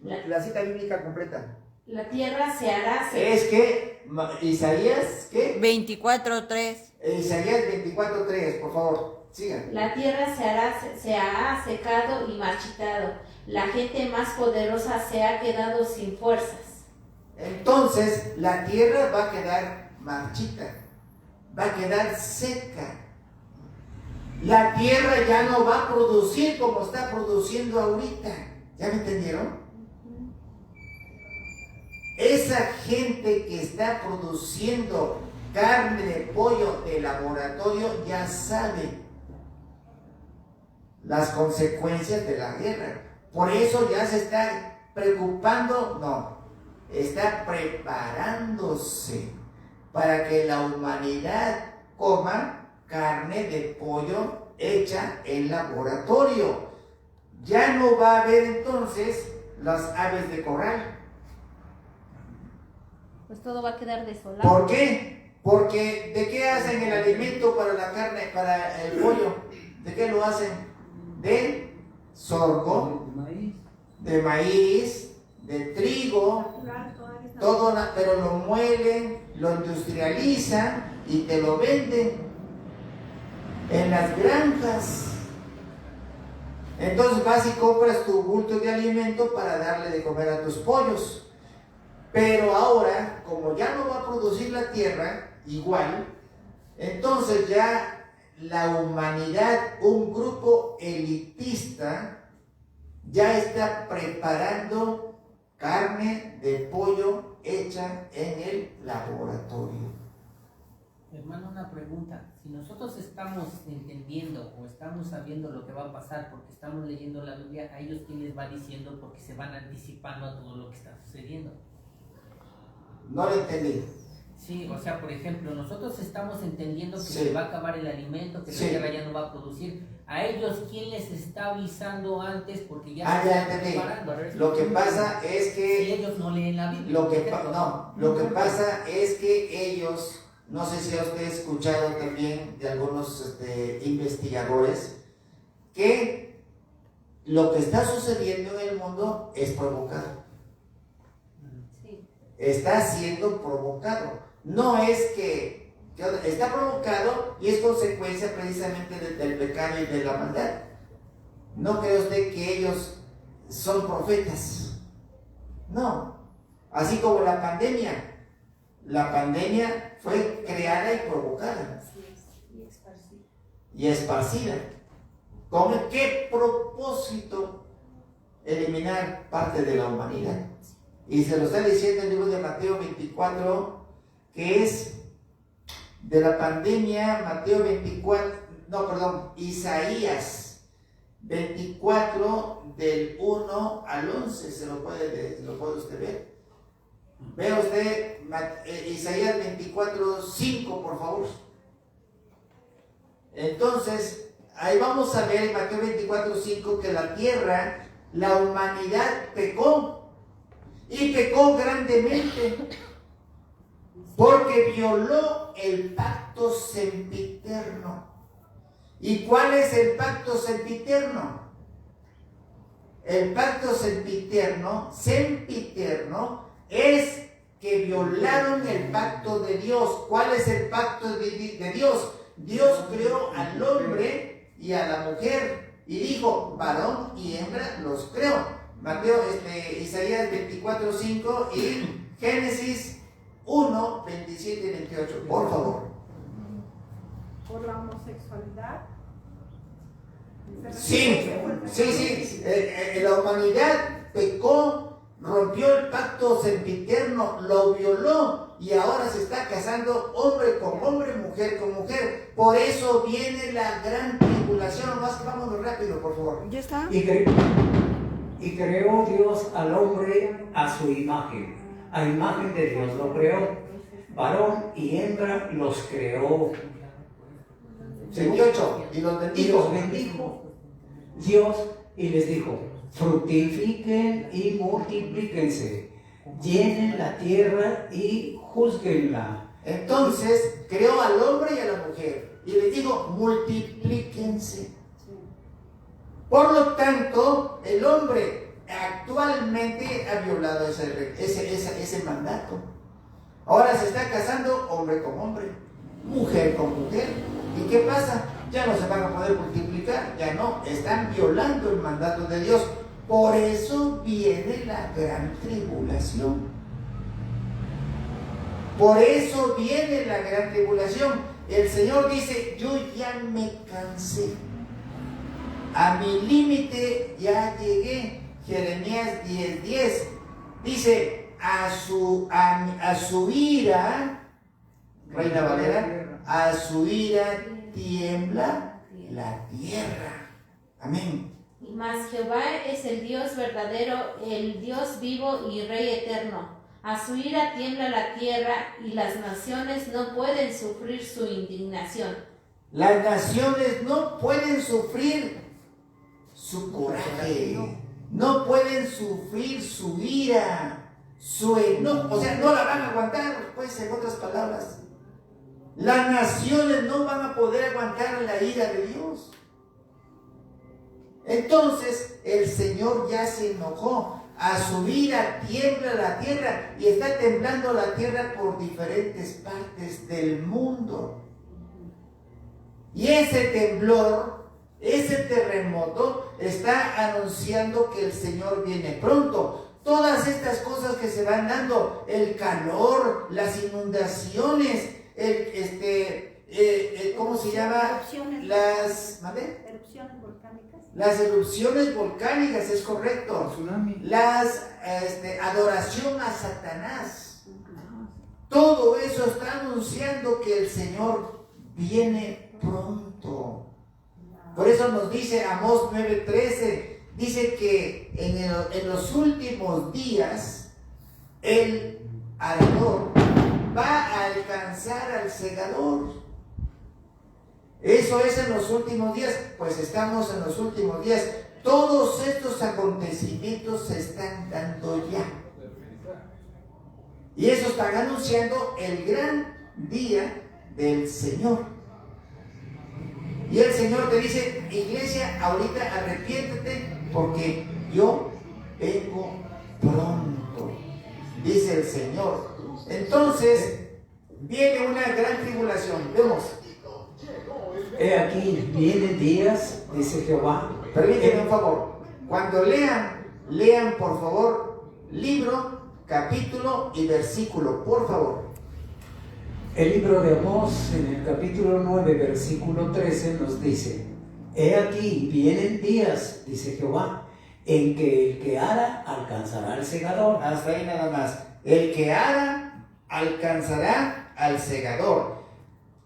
La cita bíblica completa. La tierra se hará seca. Es que Isaías, ¿qué? 24:3. Isaías 24:3, por favor, sigan. La tierra se ha secado y marchitado. La gente más poderosa se ha quedado sin fuerzas. Entonces, la tierra va a quedar marchita, va a quedar seca. La tierra ya no va a producir como está produciendo ahorita. ¿Ya me entendieron? Esa gente que está produciendo carne de pollo de laboratorio ya sabe las consecuencias de la guerra. Por eso ya se está preocupando, no, está preparándose para que la humanidad coma carne de pollo hecha en laboratorio. Ya no va a haber entonces las aves de corral. Pues todo va a quedar desolado. ¿Por qué? Porque ¿de qué hacen el alimento para la carne, para el pollo? ¿De qué lo hacen? De sorgo, de maíz, de trigo, Natural, todavía es todo, natural. pero lo muelen, lo industrializan y te lo venden en las granjas. Entonces vas y compras tu bulto de alimento para darle de comer a tus pollos. Pero ahora, como ya no va a producir la tierra igual, entonces ya la humanidad, un grupo elitista, ya está preparando carne de pollo hecha en el laboratorio. Hermano, una pregunta. Si nosotros estamos entendiendo o estamos sabiendo lo que va a pasar porque estamos leyendo la Biblia, ¿a ellos quién les va diciendo porque se van anticipando a todo lo que está sucediendo? No lo entendí. Sí, o sea, por ejemplo, nosotros estamos entendiendo que Sí. se va a acabar el alimento, que Sí. la tierra ya no va a producir. ¿A ellos quién les está avisando antes porque ya se Ya están entendí. preparando? Lo que pasa es Si que ellos no leen la Biblia. lo que por ejemplo, lo que pasa es que ellos, no sé si usted ha escuchado también de algunos investigadores, que lo que está sucediendo en el mundo es provocado. Sí. Está siendo provocado. No es que está provocado y es consecuencia precisamente del pecado y de la maldad. ¿No cree usted que ellos son profetas? No. Así como la pandemia. La pandemia fue creada y provocada Así es, y esparcida. y esparcida. ¿Con qué propósito? Eliminar parte de la humanidad. Y se lo está diciendo el libro de Mateo 24, que es de la pandemia. Mateo 24, no, perdón, Isaías 24 del 1 al 11, se lo puede usted ver. Vea usted Isaías 24, 5, por favor. Entonces, ahí vamos a ver en Mateo 24, 5 que la tierra, la humanidad pecó. Y pecó grandemente porque violó el pacto sempiterno. ¿Y cuál es el pacto sempiterno? El pacto sempiterno es que violaron el pacto de Dios. ¿Cuál es el pacto de Dios? Dios creó al hombre y a la mujer y dijo, varón y hembra los creó. Mateo, Isaías 24, 5 y Génesis 1, 27 y 28, por favor. Por la homosexualidad. Sí. La humanidad pecó, rompió el pacto sempiterno, lo violó y ahora se está casando hombre con hombre, mujer con mujer. Por eso viene la gran tribulación. Más que vámonos rápido, por favor. ¿Ya está? Y creó Dios al hombre a su imagen. A imagen de Dios lo creó. Varón y hembra los creó. 28. Y los Y los bendijo. bendijo Dios y les dijo, fructifiquen y multiplíquense, llenen la tierra y juzguenla. Entonces creó al hombre y a la mujer y les dijo, multiplíquense. Por lo tanto, el hombre actualmente ha violado ese mandato. Ahora se está casando hombre con hombre, mujer con mujer. ¿Y qué pasa? Ya no se van a poder multiplicar, ya no, están violando el mandato de Dios. Por eso viene la gran tribulación. Por eso viene la gran tribulación. El Señor dice, yo ya me cansé. A mi límite ya llegué. Jeremías 10:10 dice, a su ira, Reina Valera, a su ira tiembla la tierra. Amén. Mas Jehová es el Dios verdadero, el Dios vivo y Rey eterno. A su ira tiembla la tierra y las naciones no pueden sufrir su indignación. Las naciones no pueden sufrir su coraje, no pueden sufrir su ira, su enojo, o sea, no la van a aguantar, pues, en otras palabras. Las naciones no van a poder aguantar la ira de Dios. Entonces, el Señor ya se enojó. A su ira tiembla la tierra y está temblando la tierra por diferentes partes del mundo. Y ese temblor, ese terremoto está anunciando que el Señor viene pronto. Todas estas cosas que se van dando, el calor, las inundaciones, ¿cómo se llama? Erupciones. ¿Vale? Erupciones volcánicas. Las erupciones volcánicas, es correcto. Tsunami. Adoración a Satanás. Todo eso está anunciando que el Señor viene pronto. Por eso nos dice Amós 9:13, dice que en los últimos días el arador va a alcanzar al segador. Eso es en los últimos días, pues estamos en los últimos días. Todos estos acontecimientos se están dando ya. Y eso está anunciando el gran día del Señor. Y el Señor te dice, iglesia, ahorita arrepiéntete porque yo vengo pronto, dice el Señor. Entonces, viene una gran tribulación. Vemos. He aquí, vienen días, dice Jehová. Permítanme un favor. Cuando lean por favor libro, capítulo y versículo, por favor. El libro de Amós, en el capítulo 9, versículo 13, nos dice: He aquí, vienen días, dice Jehová, en que el que ara alcanzará al segador. Hasta ahí nada más. El que ara alcanzará al segador.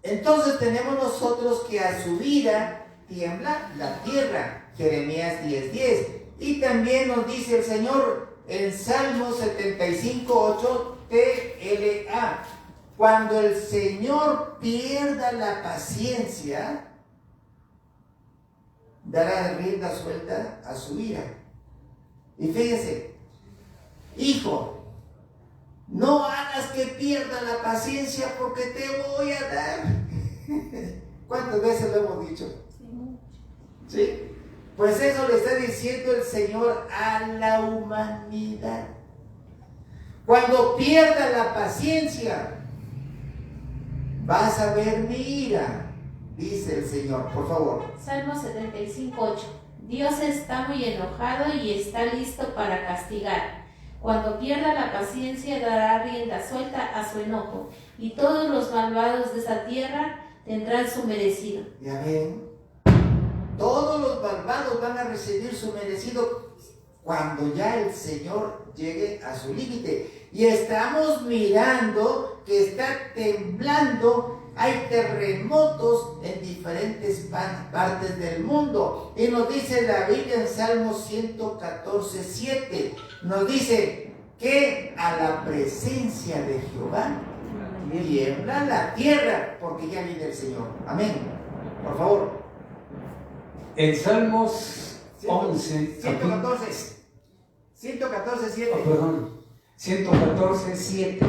Entonces tenemos nosotros que a su vida tiembla la tierra. Jeremías 10:10. Y también nos dice el Señor en Salmo 75:8, TLA. Cuando el Señor pierda la paciencia, dará rienda suelta a su ira. Y fíjese, hijo, no hagas que pierda la paciencia porque te voy a dar. ¿Cuántas veces lo hemos dicho? ¿Sí? Pues eso le está diciendo el Señor a la humanidad. Cuando pierda la paciencia, vas a ver mi ira, dice el Señor. Por favor. Salmo 75:8. Dios está muy enojado y está listo para castigar. Cuando pierda la paciencia, dará rienda suelta a su enojo, y todos los malvados de esa tierra tendrán su merecido. Ya ven, todos los malvados van a recibir su merecido cuando ya el Señor llegue a su límite. Y estamos mirando que está temblando, hay terremotos en diferentes partes del mundo. Y nos dice la Biblia en Salmo 114:7, nos dice que a la presencia de Jehová tiembla la tierra, porque ya viene el Señor. Amén. Por favor. En Salmos 11, 114:7. perdón, 114:7.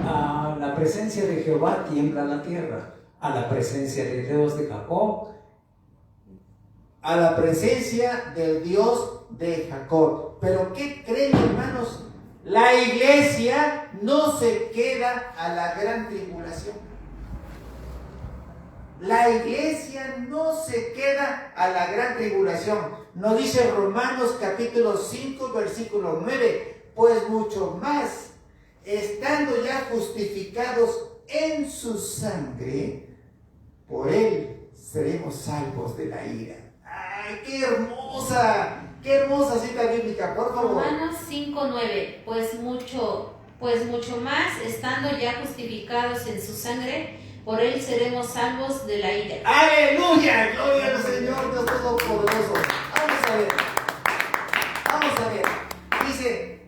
A la presencia de Jehová tiembla la tierra, a la presencia de Dios de Jacob. A la presencia del Dios de Jacob. Pero ¿qué creen, hermanos? La iglesia no se queda a la gran tribulación. La iglesia no se queda a la gran tribulación. Nos dice Romanos capítulo 5, versículo 9. Pues mucho más, estando ya justificados en su sangre, por él seremos salvos de la ira. ¡Ay, qué hermosa! ¡Qué hermosa cita bíblica! Por favor. Romanos 5:9. Pues mucho más, estando ya justificados en su sangre, por él seremos salvos de la ira. ¡Aleluya! ¡Gloria al Señor Dios Todopoderoso! Vamos a ver. Dice,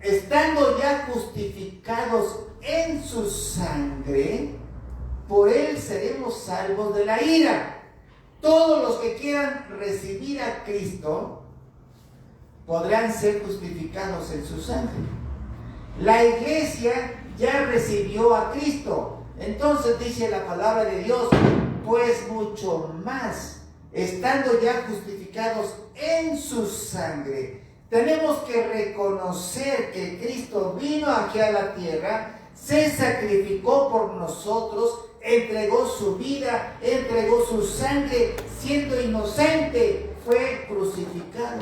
estando ya justificados en su sangre, por él seremos salvos de la ira. Todos los que quieran recibir a Cristo podrán ser justificados en su sangre. La iglesia ya recibió a Cristo. Entonces dice la palabra de Dios, pues mucho más, estando ya justificados en su sangre. Tenemos que reconocer que Cristo vino aquí a la tierra, se sacrificó por nosotros, entregó su vida, entregó su sangre, siendo inocente, fue crucificado.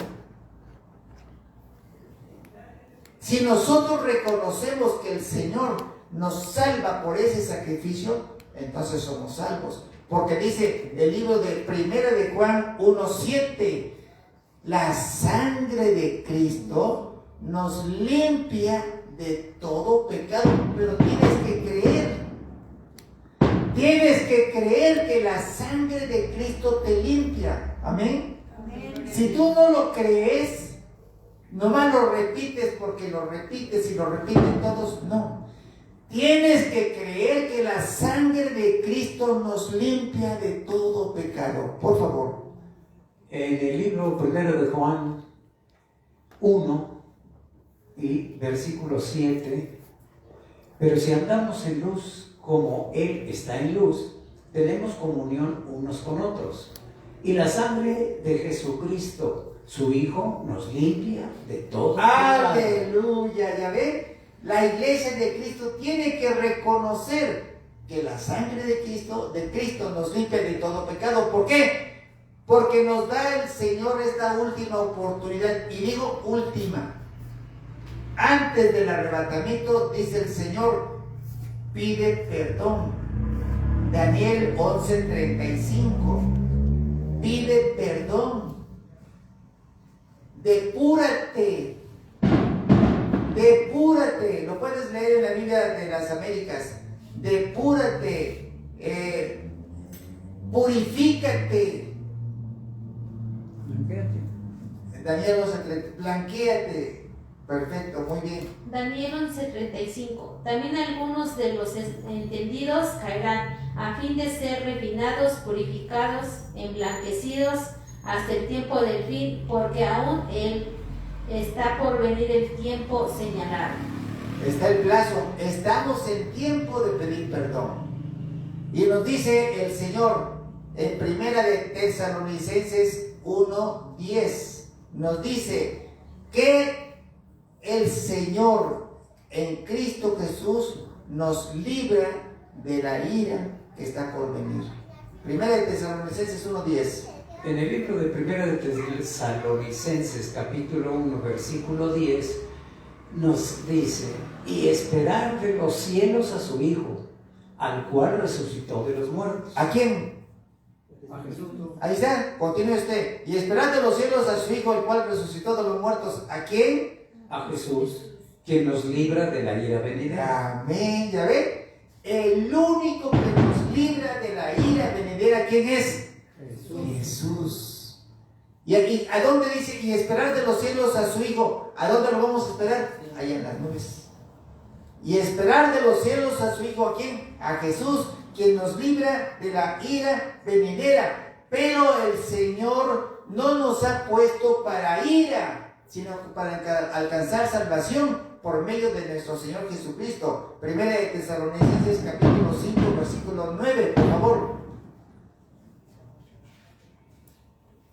Si nosotros reconocemos que el Señor nos salva por ese sacrificio, entonces somos salvos. Porque dice el libro de 1 de Juan 1:7, la sangre de Cristo nos limpia de todo pecado, pero tienes que creer. Tienes que creer que la sangre de Cristo te limpia. Amén. Amén. Si tú no lo crees, nomás lo repites porque lo repites y lo repiten todos, no. Tienes que creer que la sangre de Cristo nos limpia de todo pecado. Por favor. En el libro primero de Juan 1 y versículo 7, pero si andamos en luz como Él está en luz, tenemos comunión unos con otros. Y la sangre de Jesucristo, su Hijo, nos limpia de todo pecado. Aleluya, ya ve. La iglesia de Cristo tiene que reconocer que la sangre de Cristo nos limpia de todo pecado. ¿Por qué? Porque nos da el Señor esta última oportunidad. Y digo última. Antes del arrebatamiento, dice el Señor, pide perdón. Daniel 11:35. Pide perdón. Depúrate. Depúrate. Lo puedes leer en la Biblia de las Américas. Depúrate. Purifícate. Daniel 11:30. Blanquéate. Perfecto, muy bien. Daniel 11:35. También algunos de los entendidos caerán, a fin de ser refinados, purificados, emblanquecidos hasta el tiempo del fin, porque aún él está por venir el tiempo señalado. Está el plazo. Estamos en tiempo de pedir perdón. Y nos dice el Señor en Primera de Tesalonicenses 1:10. Nos dice que el Señor en Cristo Jesús nos libra de la ira que está por venir. Primera de Tesalonicenses 1:10. En el libro de Primera de Tesalonicenses, capítulo 1, versículo 10, nos dice: y esperar de los cielos a su Hijo, al cual resucitó de los muertos. ¿A quién? A Jesús. Ahí está, continúe usted. Y esperar de los cielos a su Hijo, el cual resucitó de los muertos. ¿A quién? A Jesús, quien nos libra de la ira venidera. Amén, ya ve. El único que nos libra de la ira venidera, ¿quién es? Jesús. Y aquí, ¿a dónde dice? Y esperar de los cielos a su Hijo. ¿A dónde lo vamos a esperar? Allá en las nubes. Y esperar de los cielos a su Hijo, ¿a quién? A Jesús, quien nos libra de la ira venidera. Pero el Señor no nos ha puesto para ira, sino para alcanzar salvación por medio de nuestro Señor Jesucristo. Primera de Tesalonicenses capítulo 5, versículo 9, por favor.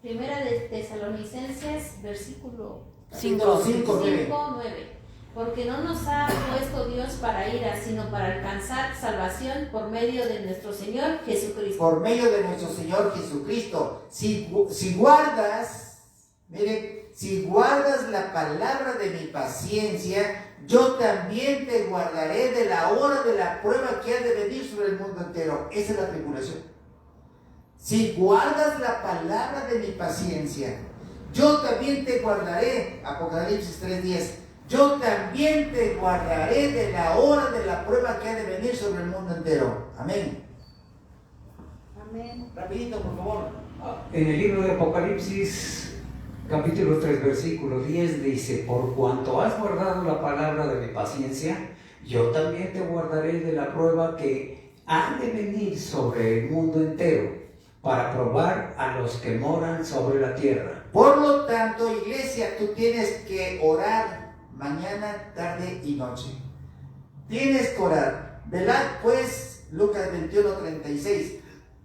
Primera de Tesalonicenses, versículo 5, 9. 9. Porque no nos ha puesto Dios para ira, sino para alcanzar salvación por medio de nuestro Señor Jesucristo. Por medio de nuestro Señor Jesucristo. Si guardas, miren, si guardas la palabra de mi paciencia, yo también te guardaré de la hora de la prueba que ha de venir sobre el mundo entero. Esa es la tribulación. Si guardas la palabra de mi paciencia, yo también te guardaré. Apocalipsis 3:10. Yo también te guardaré de la hora de la prueba que ha de venir sobre el mundo entero. Amén. Amén. Rapidito, por favor. En el libro de Apocalipsis, capítulo 3, versículo 10, dice: por cuanto has guardado la palabra de mi paciencia, yo también te guardaré de la prueba que ha de venir sobre el mundo entero, para probar a los que moran sobre la tierra. Por lo tanto, iglesia, tú tienes que orar mañana, tarde y noche. Tienes que orar. Velad pues, Lucas 21:36.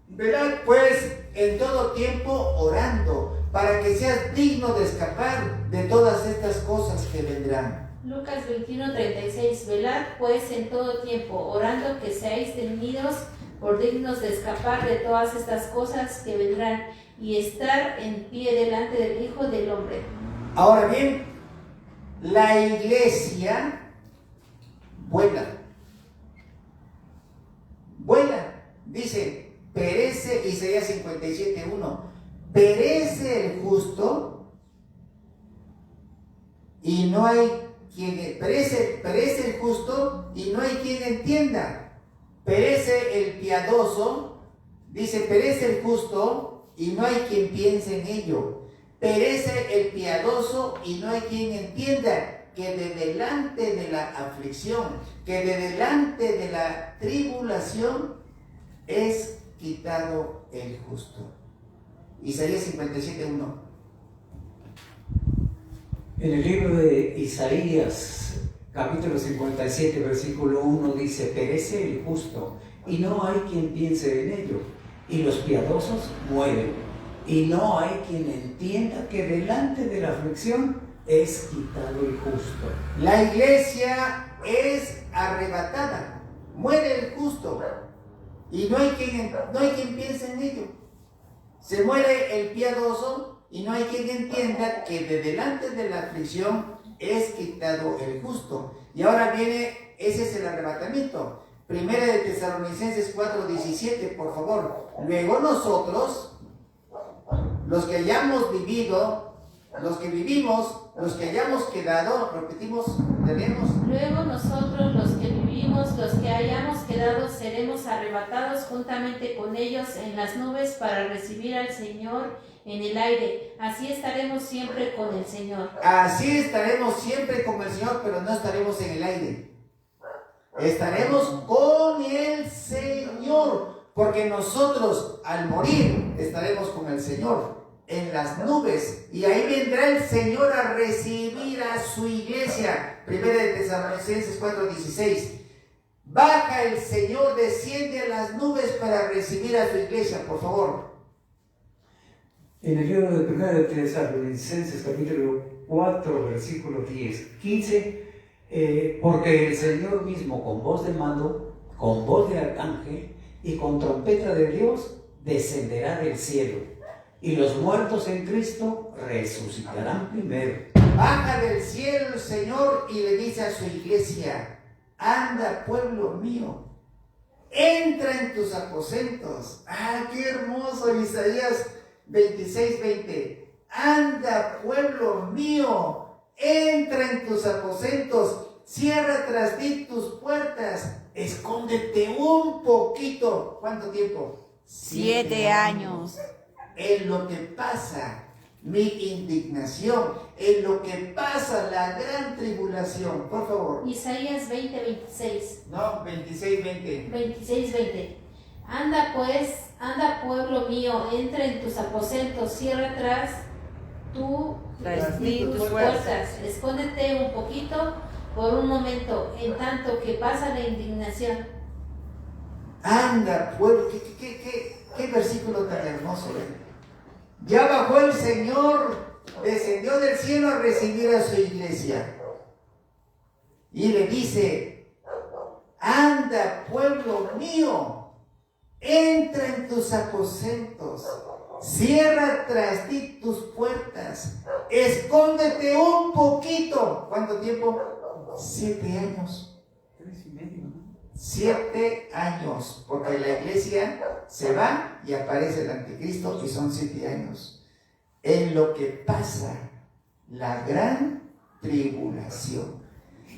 Velad pues en todo tiempo orando, para que seas digno de escapar de todas estas cosas que vendrán. Lucas 21:36. Velad pues en todo tiempo, orando que seáis tenidos por dignos de escapar de todas estas cosas que vendrán, y estar en pie delante del Hijo del Hombre. Ahora bien, la iglesia vuela. Vuela. Dice, perece, Isaías 57:1. Perece el justo y no hay quien perece el justo y no hay quien entienda. Perece el piadoso, dice, perece el justo y no hay quien piense en ello. Perece el piadoso y no hay quien entienda que de delante de la aflicción, que de delante de la tribulación es quitado el justo. Isaías 57:1. En el libro de Isaías, capítulo 57, versículo 1, dice: perece el justo, y no hay quien piense en ello, y los piadosos mueren, y no hay quien entienda que delante de la aflicción es quitado el justo. La iglesia es arrebatada, muere el justo, y no hay quien piense en ello. Se muere el piadoso, y no hay quien entienda que de delante de la aflicción es quitado el justo. Y ahora viene, ese es el arrebatamiento. Primera de Tesalonicenses 4:17, por favor. Luego nosotros, los que hayamos vivido, los que vivimos, los que hayamos quedado, repetimos, tenemos. Luego nosotros, los que vivimos, los que hayamos quedado, seremos arrebatados juntamente con ellos en las nubes para recibir al Señor en el aire. Así estaremos siempre con el Señor. Así estaremos siempre con el Señor, pero no estaremos en el aire. Estaremos con el Señor, porque nosotros al morir estaremos con el Señor en las nubes, y ahí vendrá el Señor a recibir a su iglesia. Primera de Tesalonicenses 4:16. Baja el Señor, desciende a las nubes para recibir a su iglesia, por favor. En el libro de Primera de Tesalonicenses, capítulo 4, versículo 15, porque el Señor mismo, con voz de mando, con voz de arcángel y con trompeta de Dios, descenderá del cielo, y los muertos en Cristo resucitarán primero. Baja del cielo el Señor y le dice a su iglesia: anda, pueblo mío, entra en tus aposentos. ¡Ah, qué hermoso! Isaías 26:20. Anda, pueblo mío, entra en tus aposentos, cierra tras ti tus puertas, escóndete un poquito. ¿Cuánto tiempo? 7 años. En lo que pasa mi indignación, en lo que pasa la gran tribulación. Por favor. Isaías 20:26. No, 26:20. 26:20. Anda pues, anda pueblo mío, entra en tus aposentos, cierra tras ti tus tus puertas, escóndete un poquito por un momento, en tanto que pasa la indignación. Anda, pueblo, qué versículo tan hermoso, ¿eh? Ya bajó el Señor, descendió del cielo a recibir a su iglesia. Y le dice: anda, pueblo mío, entra en tus aposentos, cierra tras ti tus puertas, escóndete un poquito. ¿Cuánto tiempo? 7 años. 3 y medio, ¿no? 7 años, porque la iglesia se va y aparece el anticristo, y son 7 años. En lo que pasa la gran tribulación.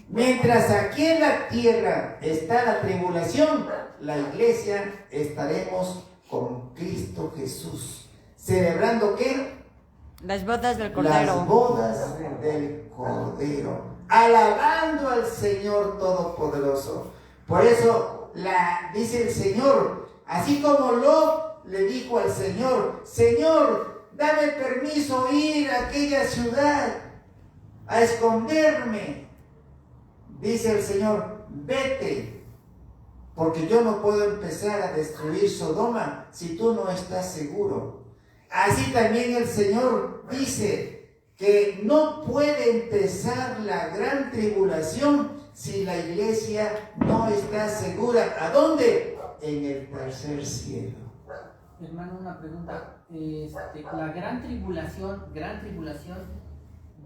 Mientras aquí en la tierra está la tribulación, la iglesia estaremos con Cristo Jesús. ¿Celebrando qué? Las bodas del Cordero. Las bodas del Cordero. Alabando al Señor Todopoderoso. Por eso dice el Señor, así como Lot le dijo al Señor: Señor, dame permiso ir a aquella ciudad a esconderme. Dice el Señor: vete, porque yo no puedo empezar a destruir Sodoma si tú no estás seguro. Así también el Señor dice que no puede empezar la gran tribulación si la iglesia no está segura. ¿A dónde? En el tercer cielo. Hermano, una pregunta. La gran tribulación,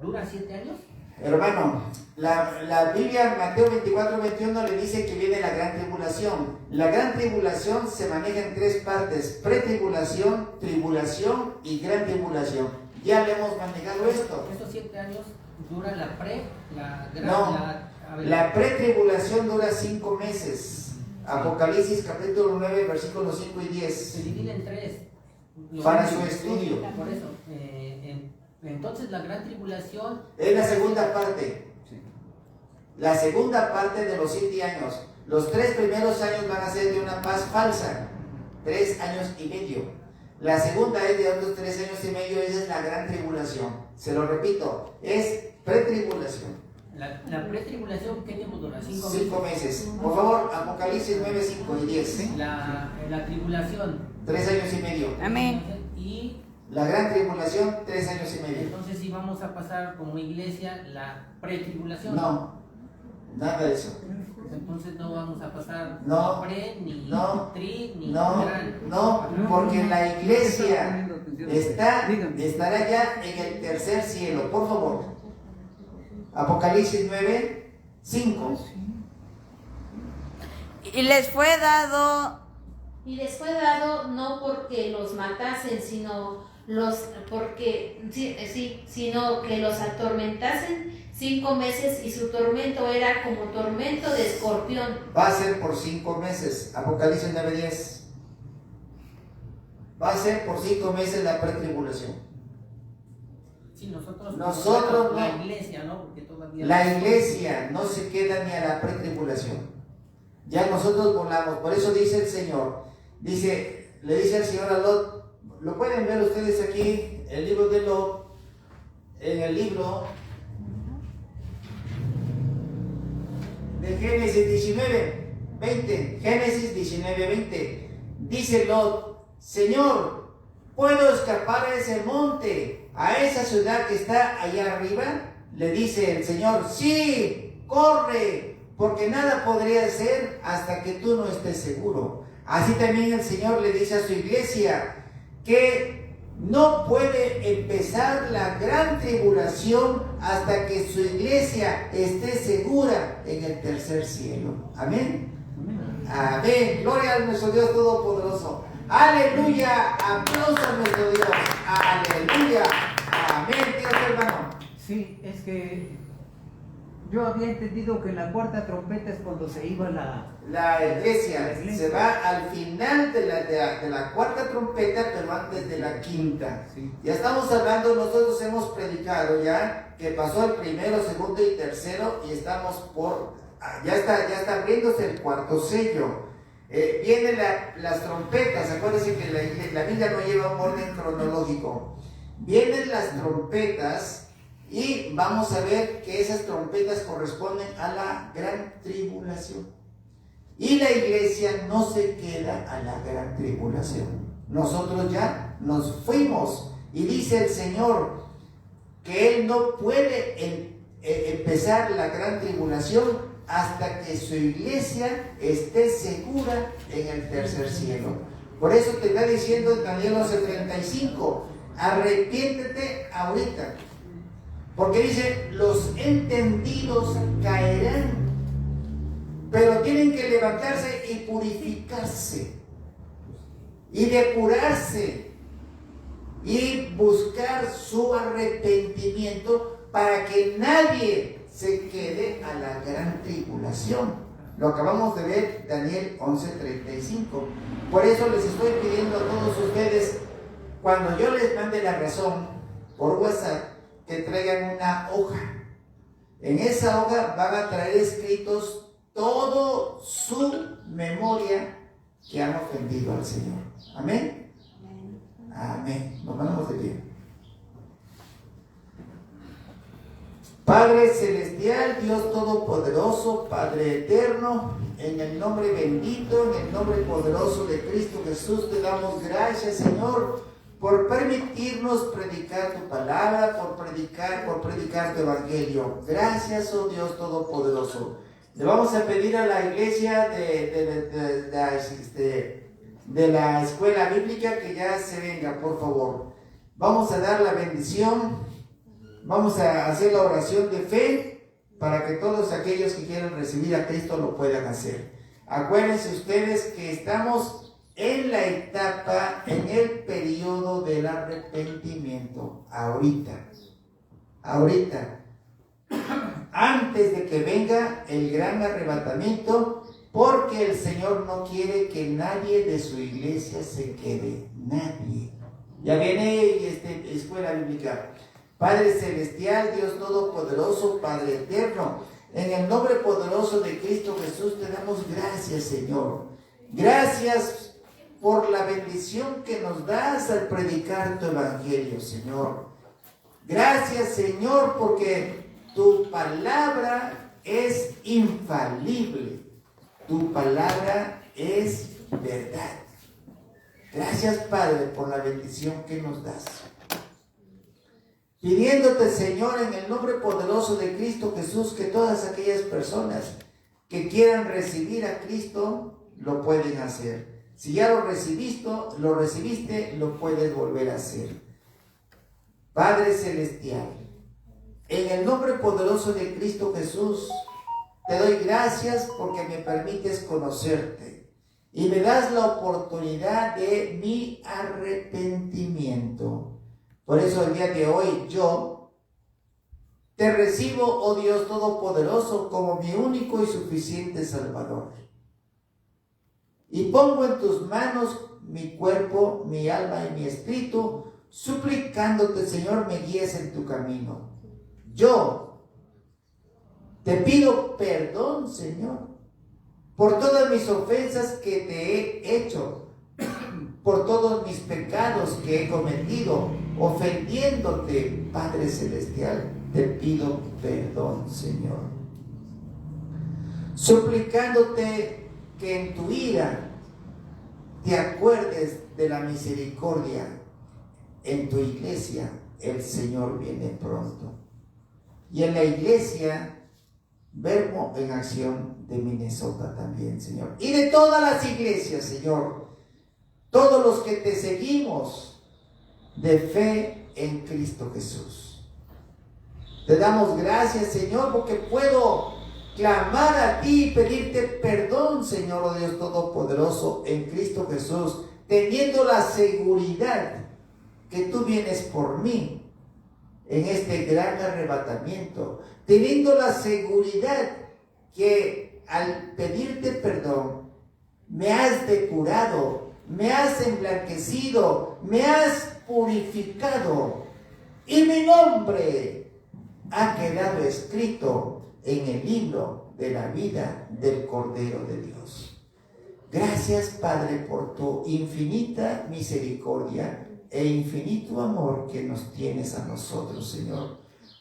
¿dura 7 años? Hermano, la Biblia, Mateo 24:21, le dice que viene la gran tribulación. La gran tribulación se maneja en 3 partes: pretribulación, tribulación y gran tribulación. Ya le hemos manejado esto. Estos 7 años dura la pre, la gran, No, a ver, la pretribulación dura 5 meses. Apocalipsis capítulo 9, versículos 5 y se 10. divide en tres. Para su estudio. Por eso, entonces la gran tribulación Es la segunda parte. La segunda parte de los 7 años. Los 3 primeros años van a ser de una paz falsa. 3 años y medio. La segunda es de otros 3 años y medio. Esa es la gran tribulación. Se lo repito. Es pretribulación. La pretribulación, ¿qué tiempo dura? 5 meses. 5 meses. Por favor, Apocalipsis 9, 5 y 10. La tribulación. 3 años y medio. Amén. Y La gran tribulación, 3 años y medio. entonces sí vamos a pasar como iglesia la pretribulación. No, nada de eso. Entonces no vamos a pasar No, ni pre, ni no, tri, ni No, gran. no, porque la iglesia estará ya en el tercer cielo. Por favor. Apocalipsis 9, 5. Y les fue dado Y les fue dado no porque los matasen, sino sino que los atormentasen 5 meses, y su tormento era como tormento de escorpión. Va a ser por 5 meses. Apocalipsis 9, 10. Va a ser por 5 meses la pretribulación. Sí, nosotros La no. Iglesia, ¿no? Porque todavía La iglesia no se queda ni a la pretribulación. Ya nosotros volamos. Por eso dice el Señor. Le dice al Señor a Lot. Lo pueden ver ustedes aquí, el libro de Lot. En el libro de Génesis 19, 20. Génesis 19, 20. Dice Lot: Señor, ¿puedo escapar a ese monte, a esa ciudad que está allá arriba? Le dice el Señor: sí, corre, porque nada podría hacer hasta que tú no estés seguro. Así también el Señor le dice a su iglesia que no puede empezar la gran tribulación hasta que su iglesia esté segura en el tercer cielo. Amén. Amén. Gloria a nuestro Dios Todopoderoso. Aleluya. Aplausos a nuestro Dios. Aleluya. Amén. Dios, hermano. Sí, es que yo había entendido que la cuarta trompeta es cuando se iba La iglesia se va al final de la cuarta trompeta, pero antes de la quinta. Sí. Ya estamos hablando, nosotros hemos predicado ya que pasó el primero, segundo y tercero, y estamos ya está abriéndose el cuarto sello. Vienen las trompetas. Acuérdense que la Biblia no lleva un orden cronológico. Vienen las trompetas. Y vamos a ver que esas trompetas corresponden a la gran tribulación. Y la iglesia no se queda a la gran tribulación. Nosotros ya nos fuimos. Y dice el Señor que Él no puede empezar la gran tribulación hasta que su iglesia esté segura en el tercer cielo. Por eso te está diciendo en Daniel 11:35, arrepiéntete ahorita. Porque dice, los entendidos caerán, pero tienen que levantarse y purificarse, y depurarse, y buscar su arrepentimiento para que nadie se quede a la gran tribulación. Lo acabamos de ver, Daniel 11:35. Por eso les estoy pidiendo a todos ustedes, cuando yo les mande la razón por WhatsApp, que traigan una hoja. En esa hoja van a traer escritos todo su memoria que han ofendido al Señor. Amén. Amén. Nos ponemos de pie. Padre celestial, Dios todopoderoso, Padre eterno, en el nombre bendito, en el nombre poderoso de Cristo Jesús, te damos gracias, Señor, por permitirnos predicar tu palabra, por predicar tu evangelio. Gracias, oh Dios todopoderoso. Le vamos a pedir a la iglesia de la escuela bíblica que ya se venga, por favor. Vamos a dar la bendición, vamos a hacer la oración de fe para que todos aquellos que quieran recibir a Cristo lo puedan hacer. Acuérdense ustedes que estamos en la etapa, en el periodo del arrepentimiento, ahorita. antes de que venga el gran arrebatamiento, porque el Señor no quiere que nadie de su iglesia se quede. Nadie. Ya viene escuela bíblica. Padre celestial, Dios todopoderoso, Padre eterno, en el nombre poderoso de Cristo Jesús te damos gracias, Señor. Gracias por la bendición que nos das al predicar tu evangelio, Señor. Gracias, Señor, porque tu palabra es infalible. Tu palabra es verdad. Gracias, Padre, por la bendición que nos das. Pidiéndote, Señor, en el nombre poderoso de Cristo Jesús, que todas aquellas personas que quieran recibir a Cristo, lo pueden hacer. Si ya lo recibiste, lo puedes volver a hacer. Padre celestial, en el nombre poderoso de Cristo Jesús, te doy gracias porque me permites conocerte y me das la oportunidad de mi arrepentimiento. Por eso el día de hoy yo te recibo, oh Dios Todopoderoso, como mi único y suficiente Salvador. Y pongo en tus manos mi cuerpo, mi alma y mi espíritu, suplicándote, Señor, me guíes en tu camino. Yo te pido perdón, Señor, por todas mis ofensas que te he hecho, por todos mis pecados que he cometido, ofendiéndote, Padre Celestial. Te pido perdón, Señor. Suplicándote que en tu ira te acuerdes de la misericordia. En tu iglesia el Señor viene pronto. Y en la iglesia Verbo en Acción de Minnesota también, Señor. Y de todas las iglesias, Señor. Todos los que te seguimos de fe en Cristo Jesús. Te damos gracias, Señor, porque puedo clamar a ti y pedirte perdón, Señor, oh Dios Todopoderoso, en Cristo Jesús, teniendo la seguridad que tú vienes por mí en este gran arrebatamiento, teniendo la seguridad que al pedirte perdón me has depurado, me has emblanquecido, me has purificado y mi nombre ha quedado escrito en el libro de la vida del Cordero de Dios. Gracias, Padre, por tu infinita misericordia e infinito amor que nos tienes a nosotros, Señor,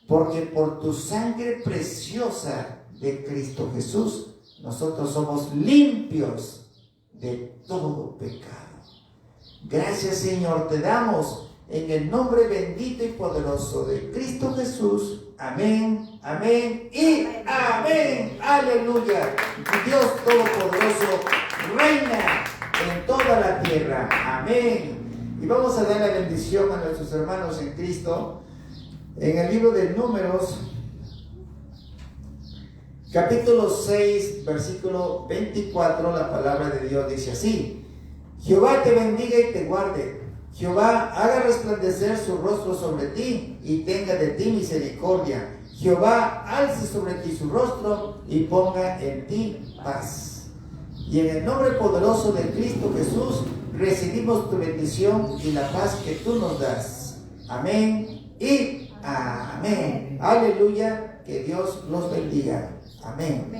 porque por tu sangre preciosa de Cristo Jesús nosotros somos limpios de todo pecado. Gracias, Señor, te damos en el nombre bendito y poderoso de Cristo Jesús. Amén, amén y amén. Aleluya. Dios Todopoderoso reina en toda la tierra. Amén. Y vamos a dar la bendición a nuestros hermanos en Cristo. En el libro de Números, capítulo 6, versículo 24, la palabra de Dios dice así: Jehová te bendiga y te guarde. Jehová haga resplandecer su rostro sobre ti y tenga de ti misericordia. Jehová alce sobre ti su rostro y ponga en ti paz. Y en el nombre poderoso de Cristo Jesús recibimos tu bendición y la paz que tú nos das. Amén y amén. Aleluya. Que Dios los bendiga. Amén.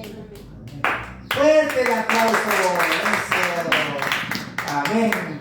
Fuerte el aplauso. Amén.